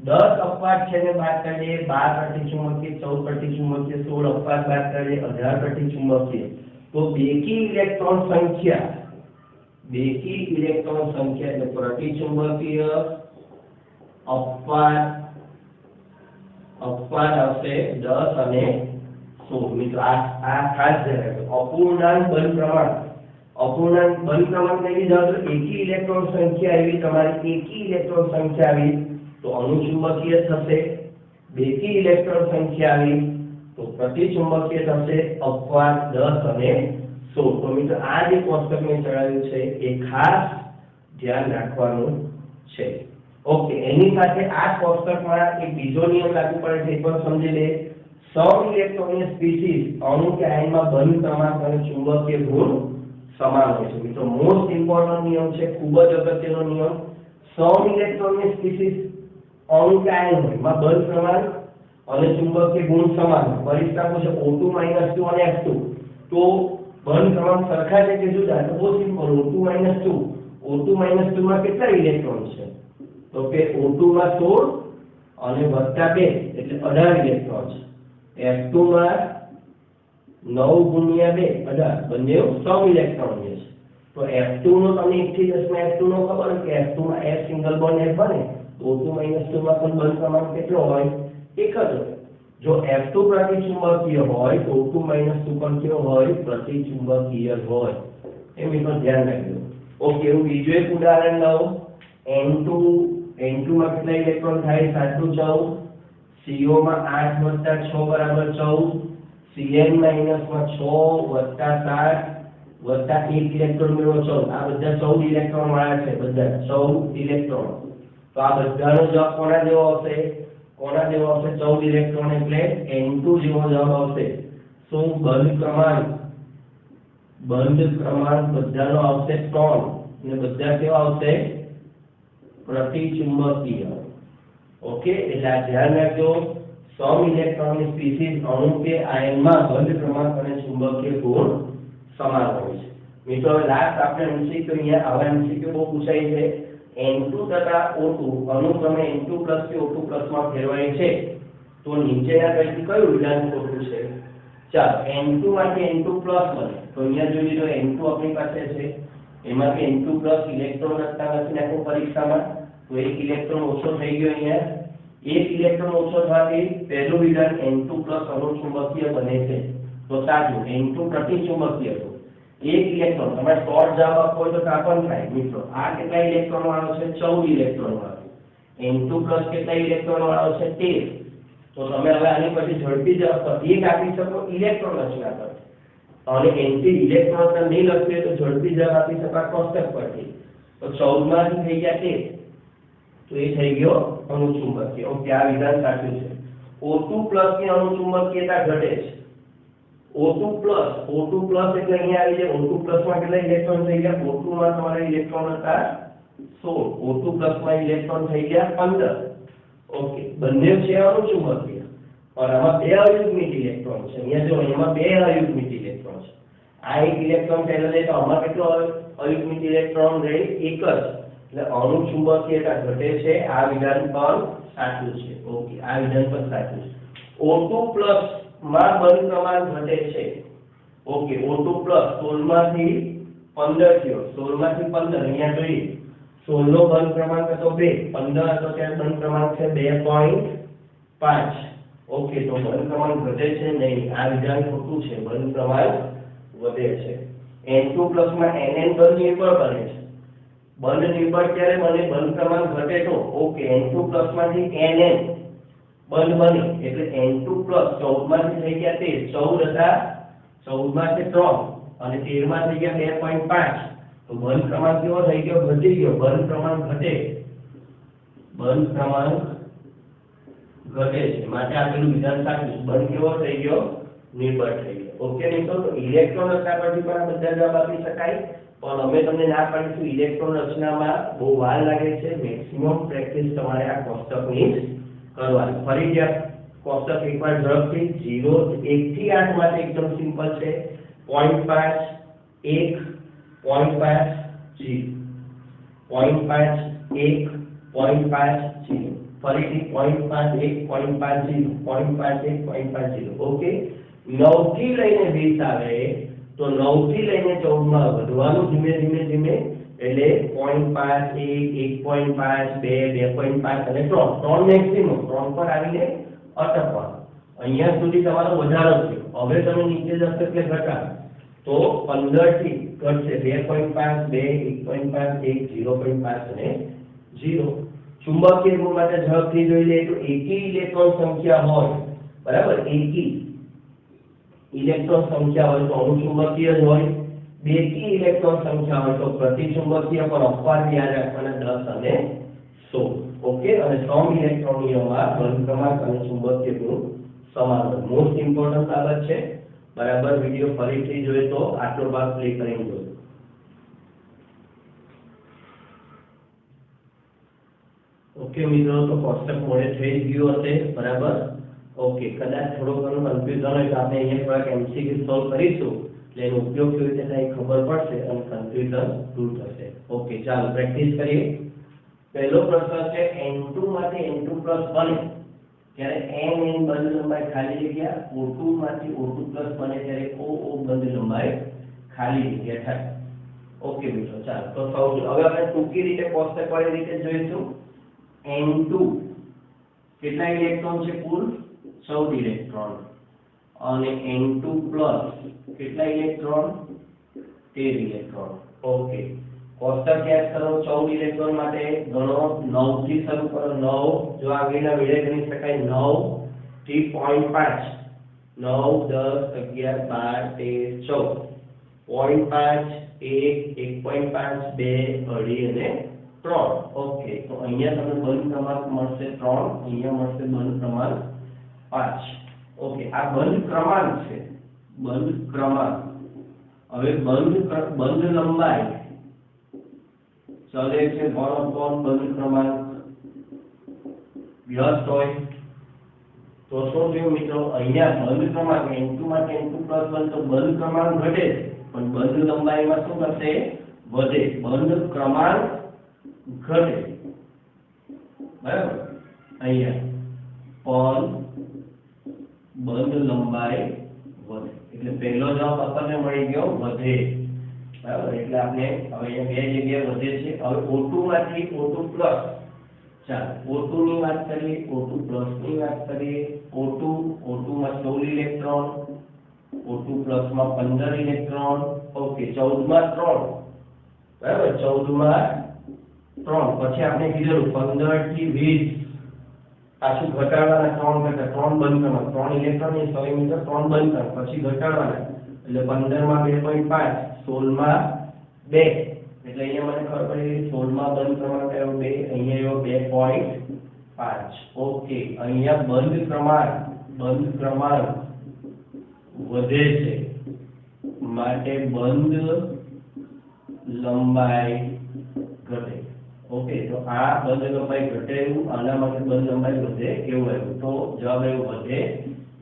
10 અપવાદ છે ને બાદ કરીએ 12 પ્રતિચુંબકીય 14 પ્રતિચુંબકીય 16 અપવાદ બાદ કરીએ 18 પ્રતિચુંબકીય તો બેકી ઇલેક્ટ્રોન સંખ્યા એટલે પ્રતિચુંબકીય અપવાદ આવશે 10 અને 16 મિત્રો આ ખાસ ધ્યાન રાખજો અપૂર્ણાંક બંધ ક્રમાંક ને લીધા તો એકી ઇલેક્ટ્રોન સંખ્યા આવી તમારી એકી ઇલેક્ટ્રોન સંખ્યા આવી તો અણુચુંબકીય થશે બેકી ઇલેક્ટ્રોન સંખ્યા આવી તો પ્રતિચુંબકીય થશે અપવાદ 10 અને 16 તો મિત્રો આ જે કોષ્ટક મેં ચડાવ્યું છે એ ખાસ ધ્યાન રાખવાનું છે ઓકે એની સાથે આ કોષ્ટકમાં એક બીજો નિયમ લાગુ પડે છે એ પણ સમજી લે સમ ઇલેક્ટ્રોનની સ્પીસીસ અણુ કે આયનમાં બંધ ક્રમાંક અને ચુંબકીય ગુણ સમાન હોય છે મિત્રો મોસ્ટ ઇમ્પોર્ટન્ટ નિયમ છે ખૂબ જ અગત્યનો નિયમ સમ ઇલેક્ટ્રોનની સ્પીસીસ અણુ કે આયન હોય માં બંધ ક્રમાંક અને ચુંબકીય ગુણ સમાન પરીક્ષા પૂછે O2 - 2 અને F2 તો બંધ ક્રમાંક સરખા છે કે જુદા તો બહુ સિમ્પલ O2 - 2 માં કેટલા ઇલેક્ટ્રોન છે તો કે O2 માં 16 અને વત્તા 2 એટલે 18 ઇલેક્ટ્રોન છે F2 માં 9 ગુણ્યા 2 18 બંને સમ ઇલેક્ટ્રોન છે તો F2 નો તમને 1 થી 10 માં F2 નો ખબર કે F2 માં S સિંગલ બોન્ડ F બને તો O2 - 2 માં પણ બંધ ક્રમાંક કેટલો હોય એક જ હોય જો F2 પ્રતિચુંબકીય હોય તો O2 - 2 પણ કેવો હોય પ્રતિચુંબકીય હોય એ મિત્રો ધ્યાન રાખજો ઓકે હું બીજું એક ઉદાહરણ લઉં N2 માં કેટલા ઇલેક્ટ્રોન થાય 7 * 14 CO માં 8 + 6 = 14 Cn માઈનસ માં 6 વત્તા 7 વત્તા 1 ઇલેક્ટ્રોન મેળવો 14 આ બધા 14 ઇલેક્ટ્રોન વાળા છે બધા 14 ઇલેક્ટ્રોન તો આ બધાનો જવાબ કોના જેવો આવશે 14 ઇલેક્ટ્રોન એટલે n2 જેવો જવાબ આવશે શું બંધ ક્રમાંક બધાનો આવશે 3 અને બધા કેવા આવશે प्रतिचुंबकीय ओके એટલે આ ધ્યાન રાખજો સમ ઇલેક્ટ્રોનની સ્પીસીઝ અણુ કે આયનમાં બંધ ક્રમાંક અને ચુંબકીય ગુણ સમાન હોય છે મિત્રો હવે લાસ્ટ આપણે એમસીક્યુ અહીંયા આવા એમસીક્યુ બહુ પૂછાય છે N2 તથા O2 અનુક્રમે N2+ કે O2+ માં ફેરવાય છે તો નીચેના પૈકી કયું વિધાન ખોટું છે ચાલો N2 માંથી N2+ બને તો અહીંયા જોઈ લો N2 આપણી પાસે છે એમાંથી N2+ ઇલેક્ટ્રોન હતા નથી નાખો પરીક્ષામાં તો એક ઇલેક્ટ્રોન ઓછો થઈ ગયો અહીંયા એક ઇલેક્ટ્રોન ઓછો થવાથી પહેલું વિધાન N2+ અનુચુંબકીય બને છે તો સાચું N2 પ્રતિચુંબકીય હતો એક ઇલેક્ટ્રોન તમારે શોર્ટ જવાબ આપવો હોય તો કાપણ થાય મિત્રો આ કેટલા ઇલેક્ટ્રોન વાળો છે 14 ઇલેક્ટ્રોન વાળો N2+ કેટલા ઇલેક્ટ્રોન વાળો છે 13 તો તમે હવે આની પછી ઝડપી જવાબ એક આપી શકો ઇલેક્ટ્રોન રચના પર અને એન્ટી ઇલેક્ટ્રોન નહીં લખીએ તો ઝડપી જવાબ આપી શકાય કોષ્ટક પરથી તો 14 માંથી થઈ ગયા 13 તો એ થઈ ગયો અણુચુંબકીય ઓકે આ વિધાન સાચું છે O2+ ની અણુચુંબકીયતા ઘટે છે O2+ એટલે અહીંયા આવી જાય O2+ માં કેટલા ઇલેક્ટ્રોન થઈ ગયા O2 માં તમારા ઇલેક્ટ્રોન હતા 16 O2+ માં ઇલેક્ટ્રોન થઈ ગયા 15 ઓકે બંને છે અણુચુંબકીય और આમાં બે અયુગ્મિક ઇલેક્ટ્રોન છે અહીંયા જો એમાં બે અયુગ્મિક ઇલેક્ટ્રોન છે આ એક ઇલેક્ટ્રોન પહેલા લે તો આમાં કેટલો અયુગ્મિક ઇલેક્ટ્રોન રહે એક જ એટલે અણુચુંબકીયતા ઘટે છે આ વિધાન પણ સાચું છે ઓકે આ વિધાન પણ સાચું છે O2+ માં બંધ ક્રમાંક ઘટે છે ઓકે O2+ 16 માંથી 15 થયો 16 માંથી 15 અહીંયા જોઈએ 16 નો બંધ ક્રમાંક હતો 2 15 હતો ત્યારે બંધ ક્રમાંક છે 2.5 ओके तो बल क्रमांक घटे छे नहीं आ विधान खोटું છે બલ ક્રમાંક વધે છે N2+ માં Nn બલ નિર્બળ બને છે બલ નિર્બળ ક્યારે બને બલ ક્રમાંક ઘટે તો ઓકે N2+ માંથી Nn બલ બને એટલે N2+ 14 માંથી થઈ ગયા 13 14 હતા 14 માંથી 3 અને 13 માં થઈ ગયા 2.5 તો બલ ક્રમાંક કેવો થઈ ગયો ઘટી ગયો બલ ક્રમાંક ઘટે બલ ક્રમાંક ઘટે છે માટે આપેલું વિધાન સાચું બળ કેવો થઈ ગયો નિર્બળ થઈ ગયો ઓકે મિત્રો તો ઇલેક્ટ્રોન રચના પરથી પણ બધા જવાબ આપી શકાય પણ અમે તમને ના પાડીશું ઇલેક્ટ્રોન રચનામાં બહુ વાર લાગે છે મેક્સિમમ પ્રેક્ટિસ તમારે આ કોષ્ટકની કરવાની ફરીથી કોષ્ટક એકવાર ઝડપથી 0 1 થી 8 માટે એકદમ સિમ્પલ છે 0.5 1 0.5 0 0.5 1 0.5 0 ફરીથી 0.5 1 0.50 0.5 1 0.50 ઓકે 9 થી લઈને 20 આવે તો 9 થી લઈને 14 માં વધવાનું ધીમે ધીમે એટલે 0.5 1 1.5 2 2.5 અને 3 મેક્સિમમ 3 પર આવીને અટકવાનું અહીંયા સુધી તમારો વધારો થયો હવે તમે નીચે જશો એટલે ઘટાડો તો 15 થી ઘટશે 2.5 2 1.5 1 0.5 અને 0 चुंबकीय गुण માટે ઝડપથી જોઈ લઈએ તો એકી ઇલેક્ટ્રોન સંખ્યા હોય બરાબર એકી ઇલેક્ટ્રોન સંખ્યા હોય તો અણુચુંબકીય જ હોય બેકી ઇલેક્ટ્રોન સંખ્યા હોય તો પ્રતિચુંબકીય પણ અપવાદ યાદ રાખવાના 10 અને 16 ઓકે અને સમ ઇલેક્ટ્રોનિયમમાં બંધ ક્રમાંક અને ચુંબકીય ગુણ સમાન હોય મોસ્ટ ઇમ્પોર્ટન્ટ બાબત છે બરાબર વિડિયો ફરીથી જોઈએ તો આટલો ભાગ પ્લે કરીને જોજો ओके मित्रों तो कोष्टक मोड़े થઈ ગયું હશે બરાબર ઓકે કદાચ થોડો ઘણો કન્ફ્યુઝન હોય તો આપણે અહીંયા થોડાક એમસીક્યુ સોલ્વ કરીશું એટલે એનો ઉપયોગ કેવી રીતે થાય ખબર પડશે અને કન્ફ્યુઝન દૂર થશે ઓકે ચાલો પ્રેક્ટિસ કરીએ પહેલો પ્રશ્ન છે N2 માંથી N2+ બને ત્યારે Nn બંધ લંબાઈ ખાલી જગ્યા O2 માંથી O2+ બને ત્યારે OO બંધ લંબાઈ ખાલી જગ્યા થાય ઓકે મિત્રો ચાલો તો સૌથી હવે આપણે ટૂંકી રીતે કોષ્ટક વાળી રીતે જોઈશું N2 કેટલા ઇલેક્ટ્રોન છે કુલ 14 ઇલેક્ટ્રોન અને N2+ કેટલા ઇલેક્ટ્રોન 13 ઇલેક્ટ્રોન ઓકે કોષ્ટક યાદ કરો 14 ઇલેક્ટ્રોન માટે ગણો 9 થી શરૂ કરો 9 જો આગળના વેળે ગણી શકાય 9 થી 0.5 9 10 11 12 13 14 0.5 1 1.5 2 2.5 અને 3. ઓકે, તો અહીંયા તમને બંધ ક્રમાંક મળશે 3, અહીંયા મળશે બંધ ક્રમાંક 5. ઓકે, આ બંધ ક્રમાંક છે, બંધ ક્રમાંક. હવે બંધ લંબાઈ ચલે છે 1 બંધ ક્રમાંક વ્યસ્ત હોય તો શું થયું મિત્રો, અહીંયા બંધ ક્રમાંક n2 માટે n2+1 તો બંધ ક્રમાંક ઘટે છે પણ બંધ લંબાઈમાં શું થશે, વધે. બંધ ક્રમાંક ઘટે, બરાબર. અહીંયા પણ બંધ લંબાઈ વધે, એટલે પહેલો જવાબ આપણને મળી ગયો વધે, બરાબર. એટલે આપણે હવે અહીંયા બે જગ્યાએ વધે છે. હવે O2 માંથી O2+, ચાલો O2 ની વાત કરીએ, O2+ ની વાત કરીએ. O2 માં 16 ઇલેક્ટ્રોન, O2+ માં 15 ઇલેક્ટ્રોન. ઓકે, 14 માં 3, બરાબર. 14 માં 3 પછી આપણે કીધું 15 થી 20 પાછું ઘટાડવાના 3 ઘટા 3 બંધ કરવાના, 3 ઇલેક્ટ્રોન ની 100 મીટર 3 બંધ કરવા પછી ઘટાડવાના, એટલે 15 માં 2.5, 16 માં 2, એટલે અહીંયા મને ખબર પડી 16 માં બંધ ક્રમાંક આવ્યો 2, અહીંયા આવ્યો 2.5. ઓકે, અહીંયા બંધ ક્રમાંક વધે છે માટે બંધ લંબાઈ ઘટે. ઓકે, તો આ બંધ લંબાઈ ઘટે એવું, આના માટે બંધ લંબાઈ વધે એવું આવ્યું, તો જવાબ આવ્યો વધે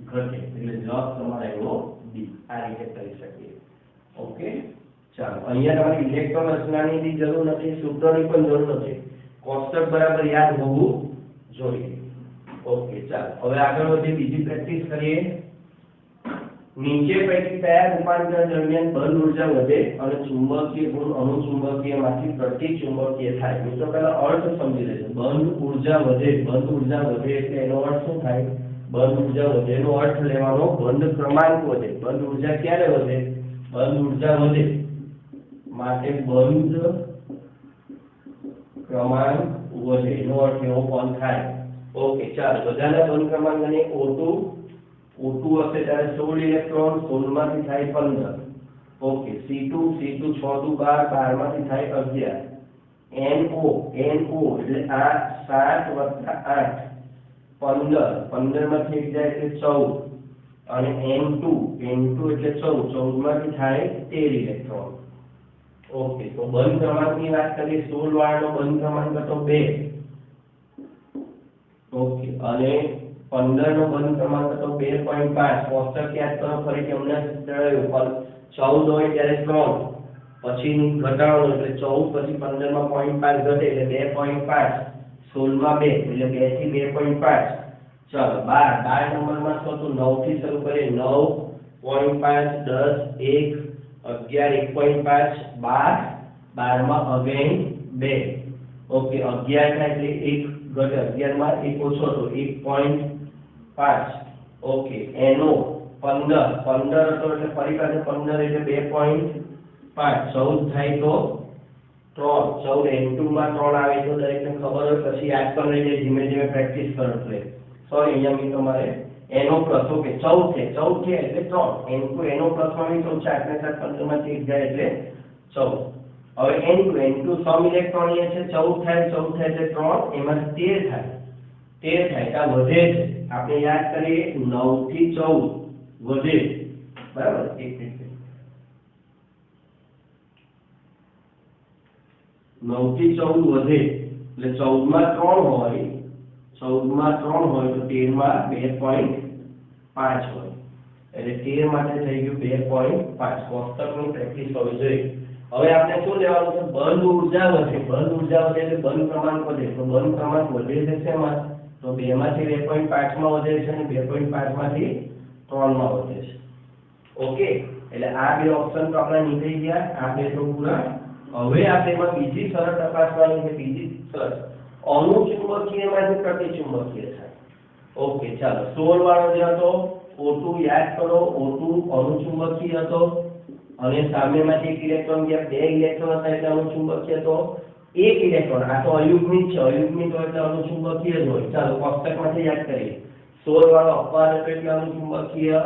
ઘટે, એટલે જવાબ તમારે આવ્યો ડી. આ રીતે કરી શકીએ. ઓકે, ચાલો અહીંયા તમારે ઇલેક્ટ્રોન રચનાની બી જરૂર નથી, સૂત્રની પણ જરૂર નથી, કોષ્ટક બરાબર યાદ હોવું જોઈએ. ઓકે, ચાલો હવે આગળ વધીએ, બીજી પ્રેક્ટિસ કરીએ. નીચે પૈકી કયા રૂપાંતર દરમિયાન બંધ ઉર્જા વધે અને ચુંબકીય ગુણ અણુચુંબકીયમાંથી પ્રતિચુંબકીય થાય? મિત્રો પહેલા અર્થ સમજી લેજો. બંધ ઉર્જા વધે એટલે એનો અર્થ શું થાય? બંધ ઉર્જા વધે એનો અર્થ લેવાનો બંધ ક્રમાંક વધે. બંધ ઉર્જા ક્યારે વધે? બંધ ઉર્જા વધે માટે બંધ ક્રમાંક વધે, એનો અર્થ એવો પણ થાય. ઓકે, ચાલો બધાના બંધ ક્રમાંક અને O2 હશે ત્યારે 16 ઇલેક્ટ્રોન, 16 માંથી થાય 15. ઓકે, C2 6 દુ 12, 12 માંથી થાય 11. NO એટલે આ 7 + 8 15, 15 માંથી એક જાય એટલે 14, અને N2 એટલે 14, 14 માંથી થાય 13 ઇલેક્ટ્રોન. ઓકે, તો બંધ ક્રમાંકની વાત કરીએ, 16 વાળાનો બંધ ક્રમાંક હતો 2. ઓકે, અને 15 નો બંધ ક્રમાંક હતો 2.5. કોષ્ટક યાદ કરો ફરીથી, અમને જણાવ્યું પણ 14 હોય ત્યારે 3 પછી ઘટાડો એટલે 14 પછી 15 માં 0.5 ઘટે એટલે 2.5, 16 માં 2 એટલે 2 થી 2.5. ચાલો 12 નંબરમાં શું હતું? 9 થી શરૂ કરીએ, 9.5 10 1 11 1.5 12 માં અગેન 2. ઓકે, 11 થાય એટલે 1 ઘટે, 11 માં 1 ઓછો તો 1.5. ઓકે, NO 15 હતો એટલે ફરી પાછું 15 એટલે 2.5, 14 થાય તો 3, 14 N2 માં 3 આવે તો દરેકને ખબર હોય, પછી યાદ પણ રહી જાય, ધીમે ધીમે પ્રેક્ટિસ કરો. એટલે સોરી, અહીંયા મેં તમારે NO+. ઓકે, 14 છે એટલે 3, N2 NO+ માં 14 ને 7 15 માંથી 1 જાય એટલે 14. હવે N2 સમ ઇલેક્ટ્રોન છે, 14 થાય એટલે 3, એમાં 13 થાય, આ વધે છે. આપણે યાદ કરીએ 9 થી 14 વધે, બરાબર. એક મિનિટ, 9 થી 14 વધે એટલે 14 માં 3 હોય, 14 માં 3 હોય તો 13 માં 2.5 હોય, એટલે 13 માટે થઈ ગયું 2.5. કોષ્ટકની પ્રેક્ટિસ હોવી જોઈએ. હવે આપણે શું લેવાનું છે? બંધ ઉર્જા વધે એટલે બંધ ક્રમાંક વધે. તો બંધ ક્રમાંક વધે છે શેમાં? તો 2 માંથી 2.5 માં વધે છે અને 2.5 માંથી 3 માં વધે છે. ઓકે, એટલે આ બે ઓપ્શન તો આપણા નીકળી ગયા, આ બે તો પૂરા. હવે આપણે એમાં બીજી શરત તપાસવાની છે. બીજી શરત અણુચુંબકીયમાંથી પ્રતિચુંબકીય થાય. ઓકે, ચાલો 16 વાળો જે હતો O2 યાદ કરો, O2 અણુચુંબકીય હતો અને સામેમાંથી એક ઇલેક્ટ્રોન ગયા, 2 ઇલેક્ટ્રોન હતા એટલે અણુચુંબકીય હતો. 1 ઇલેક્ટ્રોન, આ તો અયુગ્મિક છે, અયુગ્મિક હોય એટલે અણુચુંબકીય જ હોય. ચાલો કોષ્ટકમાંથી યાદ કરીએ. 16 વાળો અપવાદ એટલે અનુચુંબકીય,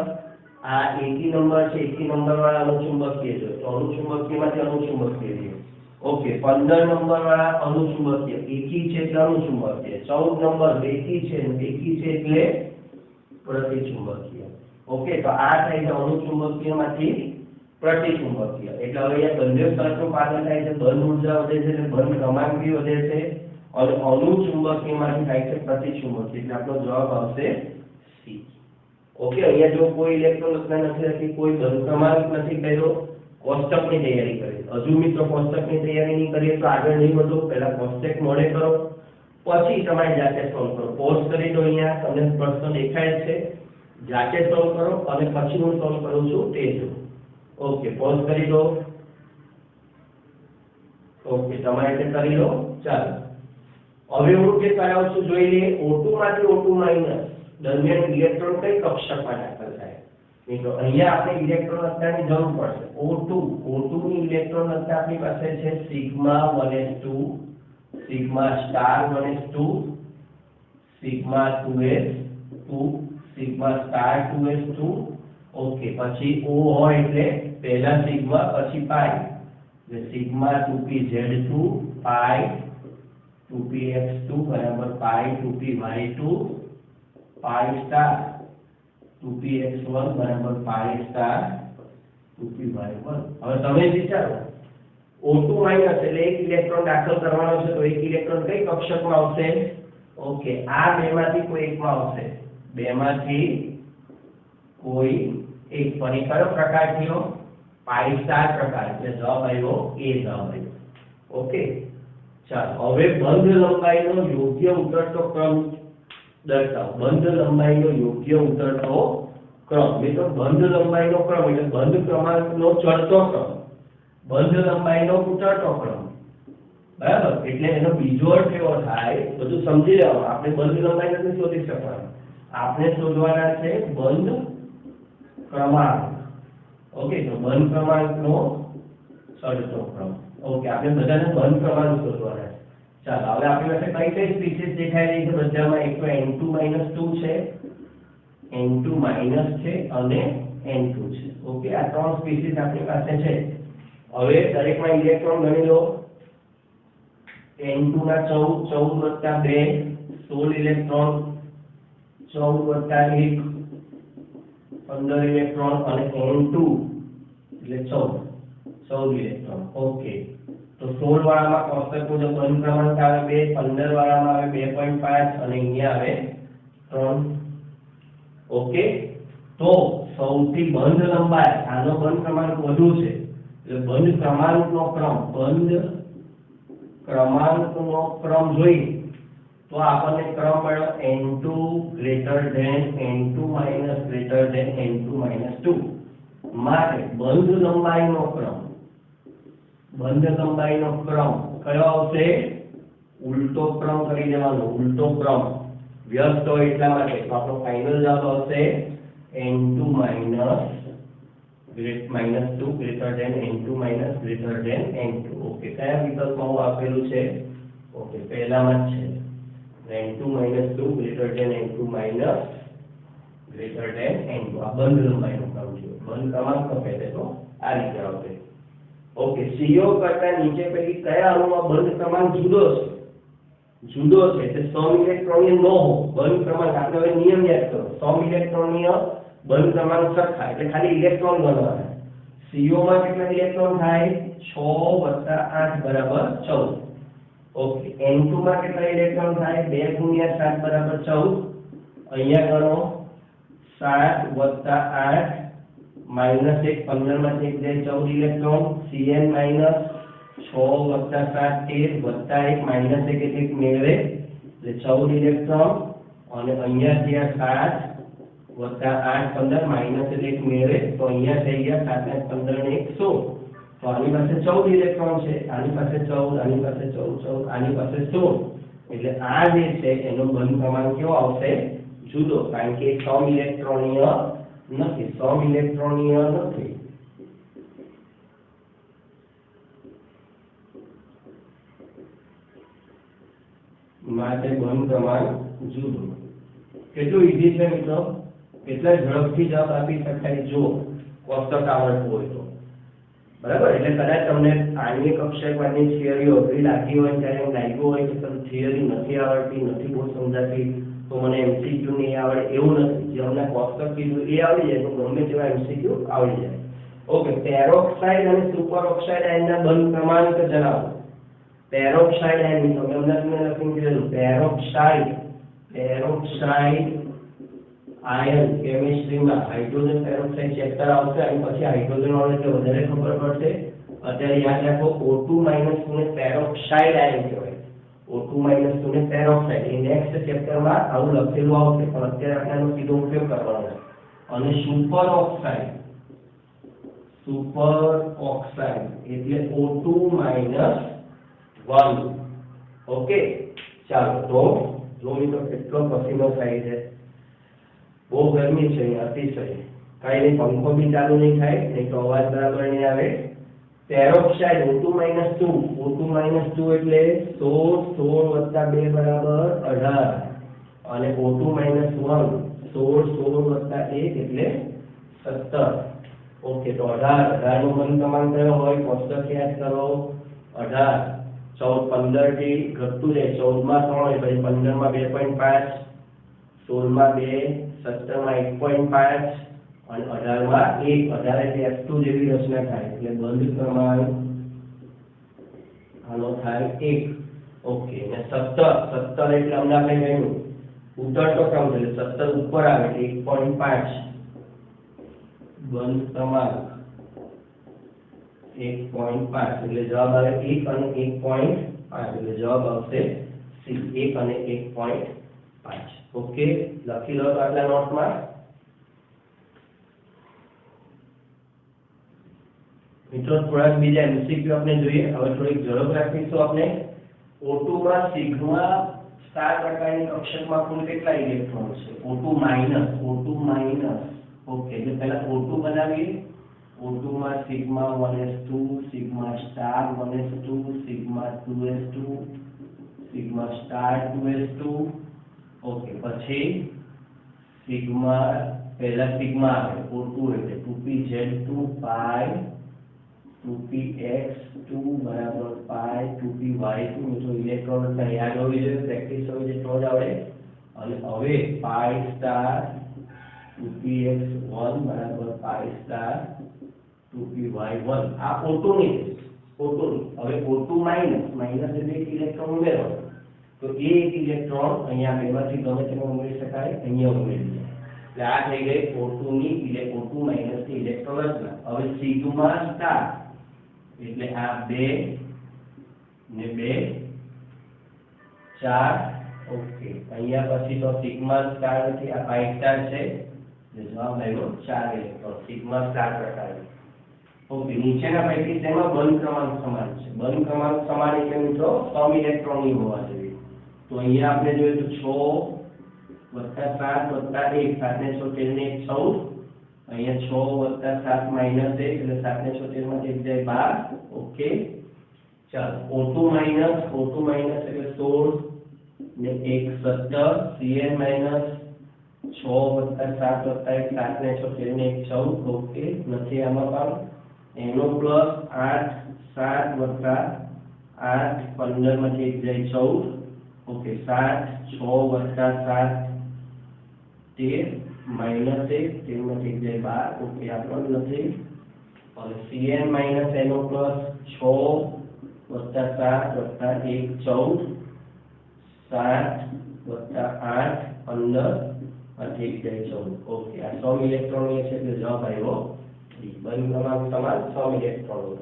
આ એકી નંબર છે, એકી નંબર વાળા અનુચુંબકીય છે, તો અનુચુંબકીયમાંથી અનુચુંબકીય છે. ઓકે, 15 નંબર વાળા અનુચુંબકીય, એકી છે એટલે અનુચુંબકીય, 14 નંબર બેકી છે ને બેકી છે એટલે પ્રતિચુંબકીય. ઓકે, તો આ થાય છે અનુચુંબકીયમાંથી પ્રતિચુંબકીય. એટલે હવે અહીંયા બંને શરતનું પાલન થાય છે, બંધ ઊર્જા વધે છે અને બંધ ક્રમાંક બી વધે છે, અને અનુચુંબકીયમાંથી થાય છે પ્રતિચુંબકીય. એટલે આપણો જવાબ આવશે સી. ઓકે, અહીંયા જો કોઈ ઇલેક્ટ્રોન રચના નથી થતી, કોઈ બંધ ક્રમાંક નથી કર્યો, કોષ્ટકની તૈયારી કરી. હજુ મિત્રો કોષ્ટકની તૈયારી નહીં કરીએ તો આગળ નહીં વધો, પહેલા કોષ્ટક મોડે કરો, પછી તમારી જાતે સોલ્વ કરો. પોઝ કરી દો, અહીંયા તમને પ્રશ્ન દેખાય છે, જાતે સોલ્વ કરો અને પછી હું સોલ્વ કરું છું તે જો. ઓકે, પોઝ કરી દો. ઓકે, તમારે તે કરી લો. ચાલો હવે હું જે કરાવું છું જોઈ લઈએ. O2 માંથી O2 માઈનસ દરમિયાન ઇલેક્ટ્રોન કઈ કક્ષકમાં દાખલ થાય? મિત્રો અહીંયા આપણે ઇલેક્ટ્રોન રચનાની જરૂર પડશે. O2 ની ઇલેક્ટ્રોન રચના આપણી પાસે છે sigma 1s2, sigma star 1s2, sigma 2s2, sigma star 2s2. Okay, પછી O હોય એટલે પહેલા સિગ્મા પછી પાઈ, એટલે સિગ્મા 2pz2 પાઈ 2px2 બરાબર પાઈ 2py2 પાઈ સ્ટાર 2px1 બરાબર પાઈ સ્ટાર 2py1. હવે તમે વિચારો O2 માઈનસ એટલે એક ઇલેક્ટ્રોન દાખલ કરવાનો છે, તો એક ઇલેક્ટ્રોન કઈ કક્ષકમાં આવશે? ઓકે, આ બેમાંથી કોઈ એકમાં આવશે, બેમાંથી કોઈ એક. ફરી કયો પ્રકાર થયો? પાઈ સ્ટાર પ્રકાર. એટલે જવાબ આવ્યો એ જવાબ આવ્યો. ઓકે, ચાલો હવે બંધ લંબાઈનો યોગ્ય ઉતરતો ક્રમ દર્શાવો. બંધ લંબાઈનો યોગ્ય ઉતરતો ક્રમ. મિત્રો બંધ લંબાઈનો ક્રમ એટલે બંધ ક્રમાંકનો ચડતો ક્રમ, બંધ લંબાઈનો ઉતરતો ક્રમ, બરાબર? એટલે એનો બીજો અર્થ એવો થાય, બધું સમજી લેવાનું. આપણે બંધ લંબાઈ નથી શોધી શકવાનું, આપણે શોધવાના છે બંધ ક્રમાંક. ઓકે, તો બંધ ક્રમાંકનો ચડતો ક્રમ. ઓકે, આપણે બધાને બંધ ક્રમાંક શોધવાના છે. ચાલો હવે આપણી પાસે કઈ કઈ સ્પીસીસ દેખાઈ રહી છે બધામાં? એક તો N2 - 2 છે, N2 માઈનસ છે અને N2 છે. ઓકે, આ ત્રણ સ્પીસીસ આપણી પાસે છે. હવે દરેકમાં ઇલેક્ટ્રોન ગણી લો. N2 ના 14 + 2 16 ઇલેક્ટ્રોન, 14 + 1 15 ઇલેક્ટ્રોન, અને N2 એટલે 14 ઇલેક્ટ્રોન. ઓકે, તો 16 વાળામાં કોષ્ટક મુજબ બંધ ક્રમાંક આવે 2, 15 વાળામાં આવે 2.5 અને અહીંયા આવે 3. ઓકે, તો સૌથી બંધ લંબાઈ, આનો બંધ ક્રમાંક વધુ છે એટલે બંધ ક્રમાંકનો ક્રમ જોઈએ તો આપણને ક્રમ મળ્યો N2 > N2 - N2 - 2. માટે બંધ લંબાઈનો ક્રમ કયો આવશે? ઉલટો ક્રમ કરી દેવાનો, ઉલટો ક્રમ. વ્યસ્ત હોય એટલા માટે તો આપણો ફાઇનલ જવાબ આવશે N2 - N2 > N2. ઓકે, કયા વિકલ્પમાં આપેલું છે? ઓકે, પહેલામાં જ છે N2 - N2 > N2 - N2. આ બંધ લંબાઈનો ક્રમ છે. બંધ ક્રમાંક કહે તો આ રીતે આવશે. ઓકે, CO કરતા નીચે પૈકી કયા અણુમાં બંધ ક્રમાંક જુદો છે? એટલે સમઇલેક્ટ્રોનીય ન હો. બંધ ક્રમાંક આપણે હવે નિયમ યાદ કરો. સમઇલેક્ટ્રોનીય બંધ ક્રમાંક સરખા એટલે ખાલી ઇલેક્ટ્રોન ગણવાના. CO માં કેટલા ઇલેક્ટ્રોન થાય? 6 + 8 બરાબર 14. ઓકે, N2 માં કેટલા ઇલેક્ટ્રોન થાય? 2 × 7 બરાબર 14. અહીંયા ગણો 7 + 8 -1 15 માંથી 1 2 14 ઇલેક્ટ્રોન. Cn માઈનસ 6 + 7 13 + 1 -1 એટલે 1 મેળવે એટલે 14 ઇલેક્ટ્રોન. અને અહીંયા થયા 7 + 8 15 એટલે 1 મેળવે તો અહીંયા થઈ ગયા 7 + 15 = 1 16. તો આની પાસે 14 ઇલેક્ટ્રોન છે, આની પાસે 14, આની પાસે 14, આની પાસે 16. એટલે આ જે છે એનો બંધ ક્રમાંક કેવો આવશે? જુદો, કારણ કે સમઇલેક્ટ્રોનીય નથી. માટે બંધ ક્રમાંક જુદો. કેટલું ઈઝી છે મિત્રો, કેટલા ઝડપથી જવાબ આપી શકાય જો કોષ્ટક આવડતું હોય તો, બરાબર. એટલે કદાચ તમને આણ્વિક અક્ષરવાદની થિયરીઓ અઘરી લાગી હોય ત્યારે એમ લાગ્યું હોય કે સર થિયરી નથી આવડતી, નથી બહુ સમજાતી, તો મને એમસીક્યુ નહીં આવડે, એવું નથી. જે અમને કોષ્ટક કીધું એ આવડી જાય તો ગમે તેવા એમસીક્યુ આવડી જાય. ઓકે, પેરોક્સાઇડ અને સુપર ઓક્સાઇડ આયનના બંધ ક્રમાંક જણાવો. પેરોક્સાઇડ આયન તમે અમને લખીને કીધું પેરોક્સાઇડ આયન કેમિસ્ટ્રીમાં હાઇડ્રોજન પેરોક્સાઇડ ચેપ્ટર આવશે અને પછી હાઇડ્રોજન વાળો એટલે વધારે ખબર પડશે. અત્યારે યાદ રાખો O2 ને પેરોક્સાઇડ આયન કહેવાય. O2 ને પેરોક્સાઇડ એ નેક્સ્ટ ચેપ્ટરમાં આવું લખેલું આવશે, પણ અત્યારે આપણે આનો સીધો ઉપયોગ કરવાનો છે. અને સુપર ઓક્સાઇડ એટલે O2 - 1. ઓકે, ચાલો તો જો મિત્રો કેટલો પસીનો થાય છે, બહુ ગરમી છે અહીંયા, અતિશય. કાંઈ નહીં, પંખો બી ચાલુ નહીં થાય, નહીં તો અવાજ બરાબર નહીં આવે. પેરોક્સાઇડ O2 - 2 એટલે 16 + 2 = 18 અને O2 - 1 16 + 1 એટલે 17. ઓકે, તો 18 નો બંધ ક્રમાંક કયો હોય, કોષ્ટક યાદ કરો. 18 15 થી ઘટતું જાય, 14 માં 3 હોય, પછી 15 માં 2.5, 16 માં 2, 17 માં 1.5 અને 18 માં 1. 18 એટલે F2 જેવી રચના થાય, એટલે બંધ ક્રમાંક આનો થાય 1. ઓકે, અને 17 એટલે અમને આપણે કહ્યું ઉતરતો ક્રમ છે, એટલે 17 ઉપર આવે એટલે 1.5 બંધ ક્રમાંક 1.5 એટલે જવાબ આવે 1 અને 1.5 એટલે જવાબ આવશે C, 1 અને 1.5. ઓકે, લખી લો તો આટલા નોટમાં. મિત્રો થોડાક બીજા એમસીક્યુ આપણે જોઈએ. હવે થોડીક ઝડપ રાખીશું આપણે. O2 માં સિગ્મા સ્ટાર પ્રકારની કક્ષકમાં કુલ કેટલા ઇલેક્ટ્રોન છે? O2 minus. ઓકે, તો પહેલા O2 બનાવીએ. O2 માં sigma 1s2, sigma star 1s2, sigma 2s2, sigma star 2s2. Okay, પછી સિગ્મા, પહેલા સિગ્મા આવે O2 એટલે 2pz2 pi 2px2 બરાબર pi 2py2. મિત્રો ઇલેક્ટ્રોન યાદ હોવી જોઈએ, પ્રેક્ટિસ હોવી જોઈએ તો જ આવડે. અને હવે pi સ્ટાર 2px1 બરાબર pi સ્ટાર 2py1. આ O2 ની. હવે O2 માઈનસ એટલે એક ઇલેક્ટ્રોન ઉમેરો, તો એક ઇલેક્ટ્રોન અહીંયા બેમાંથી ગમે તેમાં ઉમેરી શકાય, અહીંયા ઉમેરી જાય. એટલે આ થઈ ગઈ O2 ની O2 માઈનસ ની ઇલેક્ટ્રોન રચના. હવે સિગ્મા સ્ટાર એટલે આ 2 ને 2 4. ઓકે, અહીંયા પછી તો સિગ્મા સ્ટાર થી આ પાઈ સ્ટાર છે, એટલે જવાબ આવ્યો 4 ઇલેક્ટ્રોન સિગ્મા સ્ટાર પ્રકારની. ઓકે, નીચેના પૈકી તેમાં બંધ ક્રમાંક સમાન છે. બંધ ક્રમાંક સમાન એટલે મિત્રો સમ ઇલેક્ટ્રોનની હોવા જોઈએ. તો અહીંયા આપણે જોઈએ તો 6 + 7 + 1 7 ને 6 13 ને 14. અહીંયા 6 + 7 - 1 એટલે 7 ને 6 13 માંથી 1 જાય 12. ઓકે, ચાલો O2 માઈનસ એટલે 16 ને 1 17. Cn માઈનસ 6 + 7 + 1 7 ને 6 13 ને 1 14. ઓકે, નથી આમાં પણ NO પ્લસ 8 7 + 8 15 માંથી 1 જાય 14. ઓકે, 7 6 + 7 13 -1 13 માંથી 1 જાય 12. ઓકે, આ પણ નથી. અને Cn માઈનસ NO પ્લસ 6 + 7 + 1 14 7 + 8 15 માંથી 1 જાય 14. ઓકે, આ 100 ઇલેક્ટ્રોન છે એટલે જવાબ આવ્યો D. બંધ ક્રમાંક સમાન 100 ઇલેક્ટ્રોન.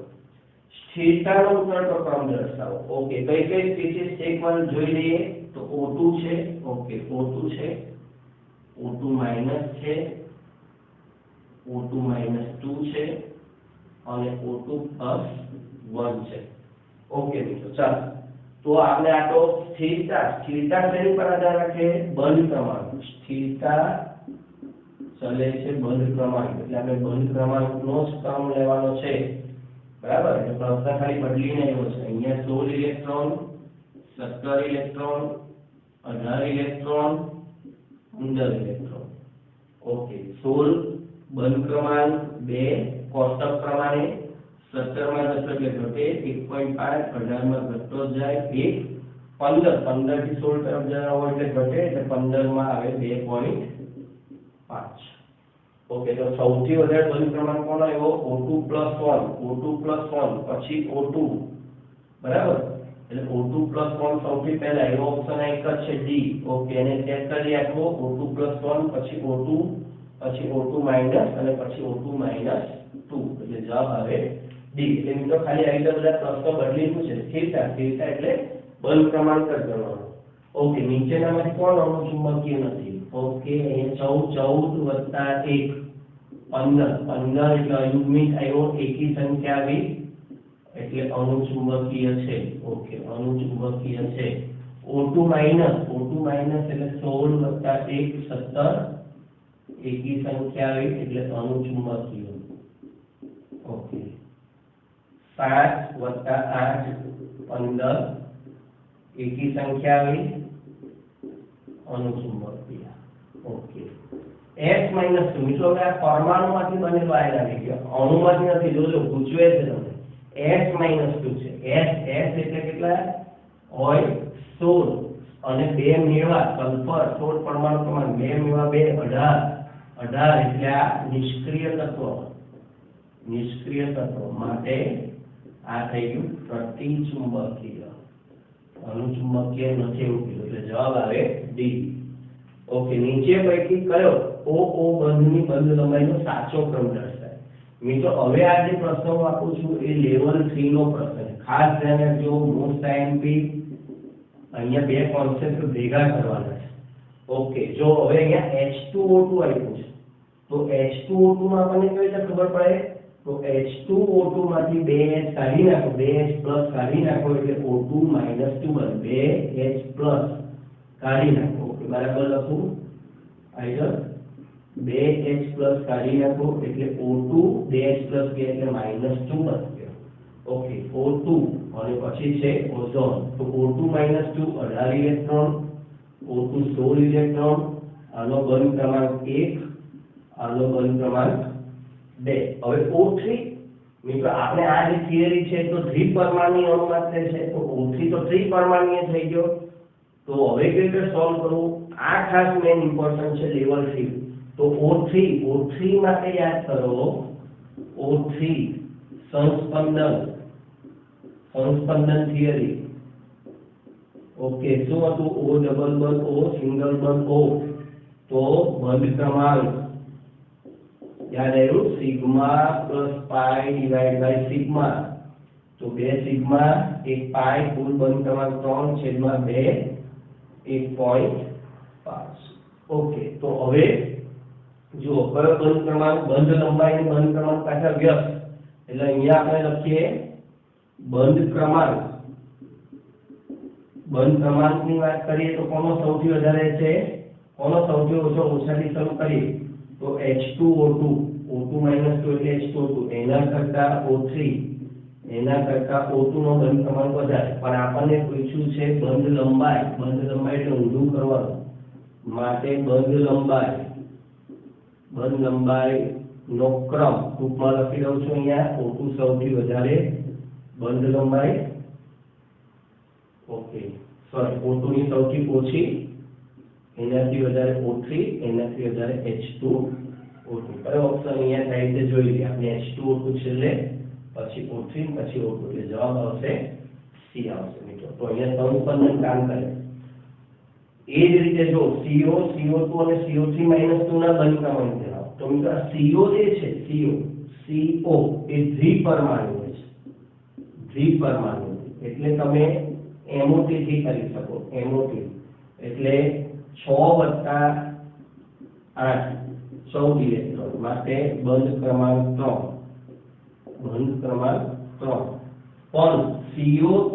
સ્થિરતાનો ઉતરતો ક્રમ દર્શાવો. ઓકે, કઈ સ્પીસીસ છે એકવાર જોઈ લઈએ. તો O2 છે. ઓકે, O2 છે, O2 માઈનસ છે, O2 - 2 છે અને O2 + 1 છે. ઓકે મિત્રો, ચાલો તો આપણે આ તો સ્થિરતા શેની પર આધાર રાખે? બંધ ક્રમાંક. સ્થિરતા ચલે છે બંધ ક્રમાંક, એટલે આપણે બંધ ક્રમાંકનો જ ક્રમ લેવાનો છે, બરાબર. એટલે પ્રશ્ન ખાલી બદલીને આવ્યો છે. અહીંયા 16 electron 17 electron 18 electron 15 electron. Okay 16 બંધ ક્રમાંક 2 કોષ્ટક પ્રમાણે 17 માં જતો એટલે ઘટે 1.5 18 માં ઘટતો જાય 1 15 15 થી 16 તરફ જવાનો હોય એટલે ઘટે એટલે 15 માં આવે 2.5. ઓકે તો સૌથી વધારે બંધ ક્રમાંક કોનો આવ્યો O2 + 1 O2 + 1 પછી O2 બરાબર એટલે O2 + 1 સૌથી પહેલા એવો ઓપ્શન એક જ છે D. ઓકે એને ચેક કરી આપો O2 + 1 પછી O2 પછી O2 માઈનસ અને પછી O2 - 2 એટલે જવાબ આવે D. એટલે મિત્રો ખાલી આ રીતે બધા પ્રશ્નો બદલીનું છે સ્થિરતા સ્થિરતા એટલે બંધ ક્રમાંક જ ગણવાનો. ઓકે નીચેનામાંથી કોણ અણુચુંબકીય નથી? ઓકે અહીંયા 14 + 1 15 એટલે અયુગ્મિક આવ્યો એકી સંખ્યા આવી એટલે અણુચુંબકીય છે. ઓકે અણુચુંબકીય છે. O2 એટલે 16 + 1 17 એકી સંખ્યા આવી એટલે અણુચુંબકીય. ઓકે 7 + 8 15 એકી સંખ્યા આવી અણુચુંબકીય. ઓકે S - 2 મિત્રો આ પરમાણુમાંથી બનેલો આયન આવી ગયો અણુમાંથી નથી. જોજો પૂછવે છે તમને S - 2 છે. S એટલે કેટલા હોય 16 અને 2 મેળવા સલ્ફર 16 પરમાણુ પ્રમાણ 2 મેળવા 2 18 એટલે આ નિષ્ક્રિય તત્વ માટે આ થઈ ગયું પ્રતિચુંબકીય. અણુચુંબકીય નથી એવું કીધું એટલે જવાબ આવે D. ઓકે નીચે પૈકી કયો O બંધની બંધ લંબાઈનો સાચો ક્રમ દર્શાવે? મિત્રો હવે આ જે પ્રશ્નો આપું છું એ લેવલ 3 નો પ્રશ્ન છે. ખાસ ધ્યાન રાખજો મોસ્ટ આઈએમપી અહીંયા બે કોન્સેપ્ટ ભેગા કરવાના છે. ઓકે જો હવે અહીંયા H2O2 આપ્યું છે તો H2O2 માં આપણને કેવી રીતે ખબર પડે તો H2O2 માંથી 2H કાઢી નાખો 2H+ કાઢી નાખો એટલે O2 - 2 બને 2H+ કાઢી નાખો. ઓકે બરાબર લખું આઈધર 2H+ કાઢી નાખો એટલે O2 2H+ એટલે -2 બનશે. ઓકે O2 અને પછી છે ઓઝોન તો O2 - 2 18 ઇલેક્ટ્રોન O2 16 ઇલેક્ટ્રોન આનો બંધ ક્રમાંક 1 આનો બંધ ક્રમાંક 2. હવે O3 મિત્રો આપણે આ જે થિયરી છે તો દ્વિપરમાણુય અણુ માત્ર છે તો O3 તો ત્રિપરમાણુય થઈ ગયો. તો હવે કેવી રીતે સોલ્વ કરવું આ ખાસ મેન ઇમ્પોર્ટન્ટ છે લેવલ 3. તો O3 માટે યાદ કરો O3 સંસ્પંદન થિયરી. ઓકે શું હતું O ડબલ બંધ O સિંગલ બંધ O તો બંધ ક્રમાંક યાદ આવ્યું સિગ્મા + પાઈ / સિગ્મા તો 2 સિગ્મા 1 પાઈ કુલ બંધ ક્રમાંક 3/2 1.5. ઓકે તો હવે જો કયો બંધ ક્રમાંક બંધ લંબાઈ અને બંધ ક્રમાંક પાછા વ્યસ્ત એટલે અહીંયા આપણે લખીએ બંધ ક્રમાંકની વાત કરીએ તો કોનો સૌથી વધારે છે કોનો સૌથી ઓછો ઓછાથી શરૂ કરીએ તો H2O2 O2 - 2 એટલે H2O2 એના કરતા O3 O2 નો બંધ ક્રમાંક વધારે પણ આપણને પૂછ્યું છે બંધ લંબાઈ એટલે ઊંધું કરવાનું માટે બંધ લંબાઈ નો ક્રમ ટૂંકમાં લખી દઉં છું અહીંયા O2 સૌથી વધારે બંધ લંબાઈ ઓકે સોરી O2 ની સૌથી ઓછી એનાથી વધારે O3 એનાથી વધારે H2O2. કયો ઓપ્શન અહીંયા થાય છે જોઈ લઈએ આપણે H2O2 છેલ્લે પછી O3 પછી O2 એટલે જવાબ આવશે C આવશે મિત્રો. તો અહીંયા સંસ્પંદન કામ કરે એ જ રીતે જો CO CO2 અને CO3 - 2 ના બંધ ક્રમાંક જણાવો તો મિત્રો આ CO જે છે CO એ દ્વિપરમાણુ છે એટલે તમે MOT થી કરી શકો MOT એટલે 6 + 8 14 ઇલેક્ટ્રોન માટે બંધ ક્રમાંક 3 પણ CO3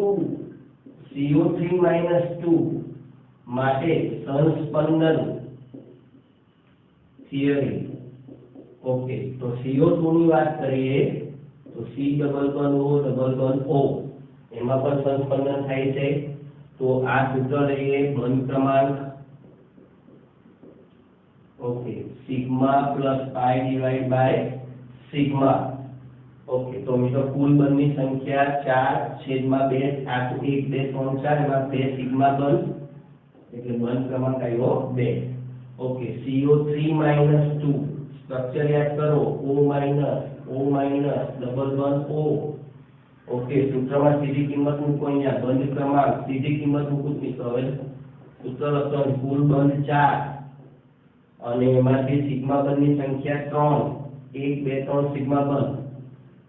- 2 માટે સંસ્પંદન થિયરી. ઓકે તો CO2 ની વાત કરીએ તો C ડબલ બંધ O એમાં પણ સંસ્પંદન થાય છે તો આ સૂત્ર લઈએ બંધ ક્રમાંક sigma plus pi divide by sigma. Okay, तो મિત્રો કુલ બંધની સંખ્યા 4/2 આ તો 1 2 3 4 એમાં 2 સિગ્મા બંધ એટલે બંધ ક્રમાંક આવ્યો 2। ઓકે, CO3 - 2 સ્ટ્રક્ચર યાદ કરો O માઈનસ ડબલ બંધ O। ઓકે, સૂત્રમાં સીધી કિંમત મૂકો, અહીંયા બંધ ક્રમાંક સીધી કિંમત મૂકું મિત્રો। હવે સૂત્ર લખો, કુલ બંધ 4 અને એમાંથી સિગ્મા બંધની સંખ્યા 3 1 2 3 સિગ્મા બંધ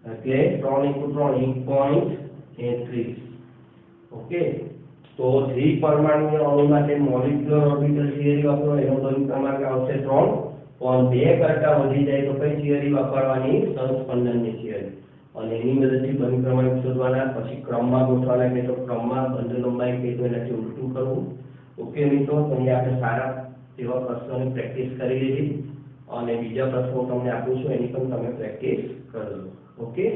એટલે 3 * 3 1.33। ઓકે, તો દ્વિપરમાણુય અણુ માટે મોલિક્યુલર ઓર્બિટલ થિયરી વાપરો, એનો બંધ ક્રમાંક આવશે 3। પણ 2 કરતા વધી જાય તો કઈ થિયરી વાપરવાની? સંસ્પંદનની થિયરી। અને એની મદદથી બંધ ક્રમાંક શોધવાના, પછી ક્રમમાં ગોઠવાના કે તો ક્રમમાં બંધ લંબાઈ કઈ તો એનાથી ઉલટું કરવું। ઓકે મિત્રો, તો અહીંયા આપણે સારા એવા પ્રશ્નોની પ્રેક્ટિસ કરી લીધી અને બીજા પ્રશ્નો તમને આપું છું, એની પણ તમે પ્રેક્ટિસ કરજો। ઓકે।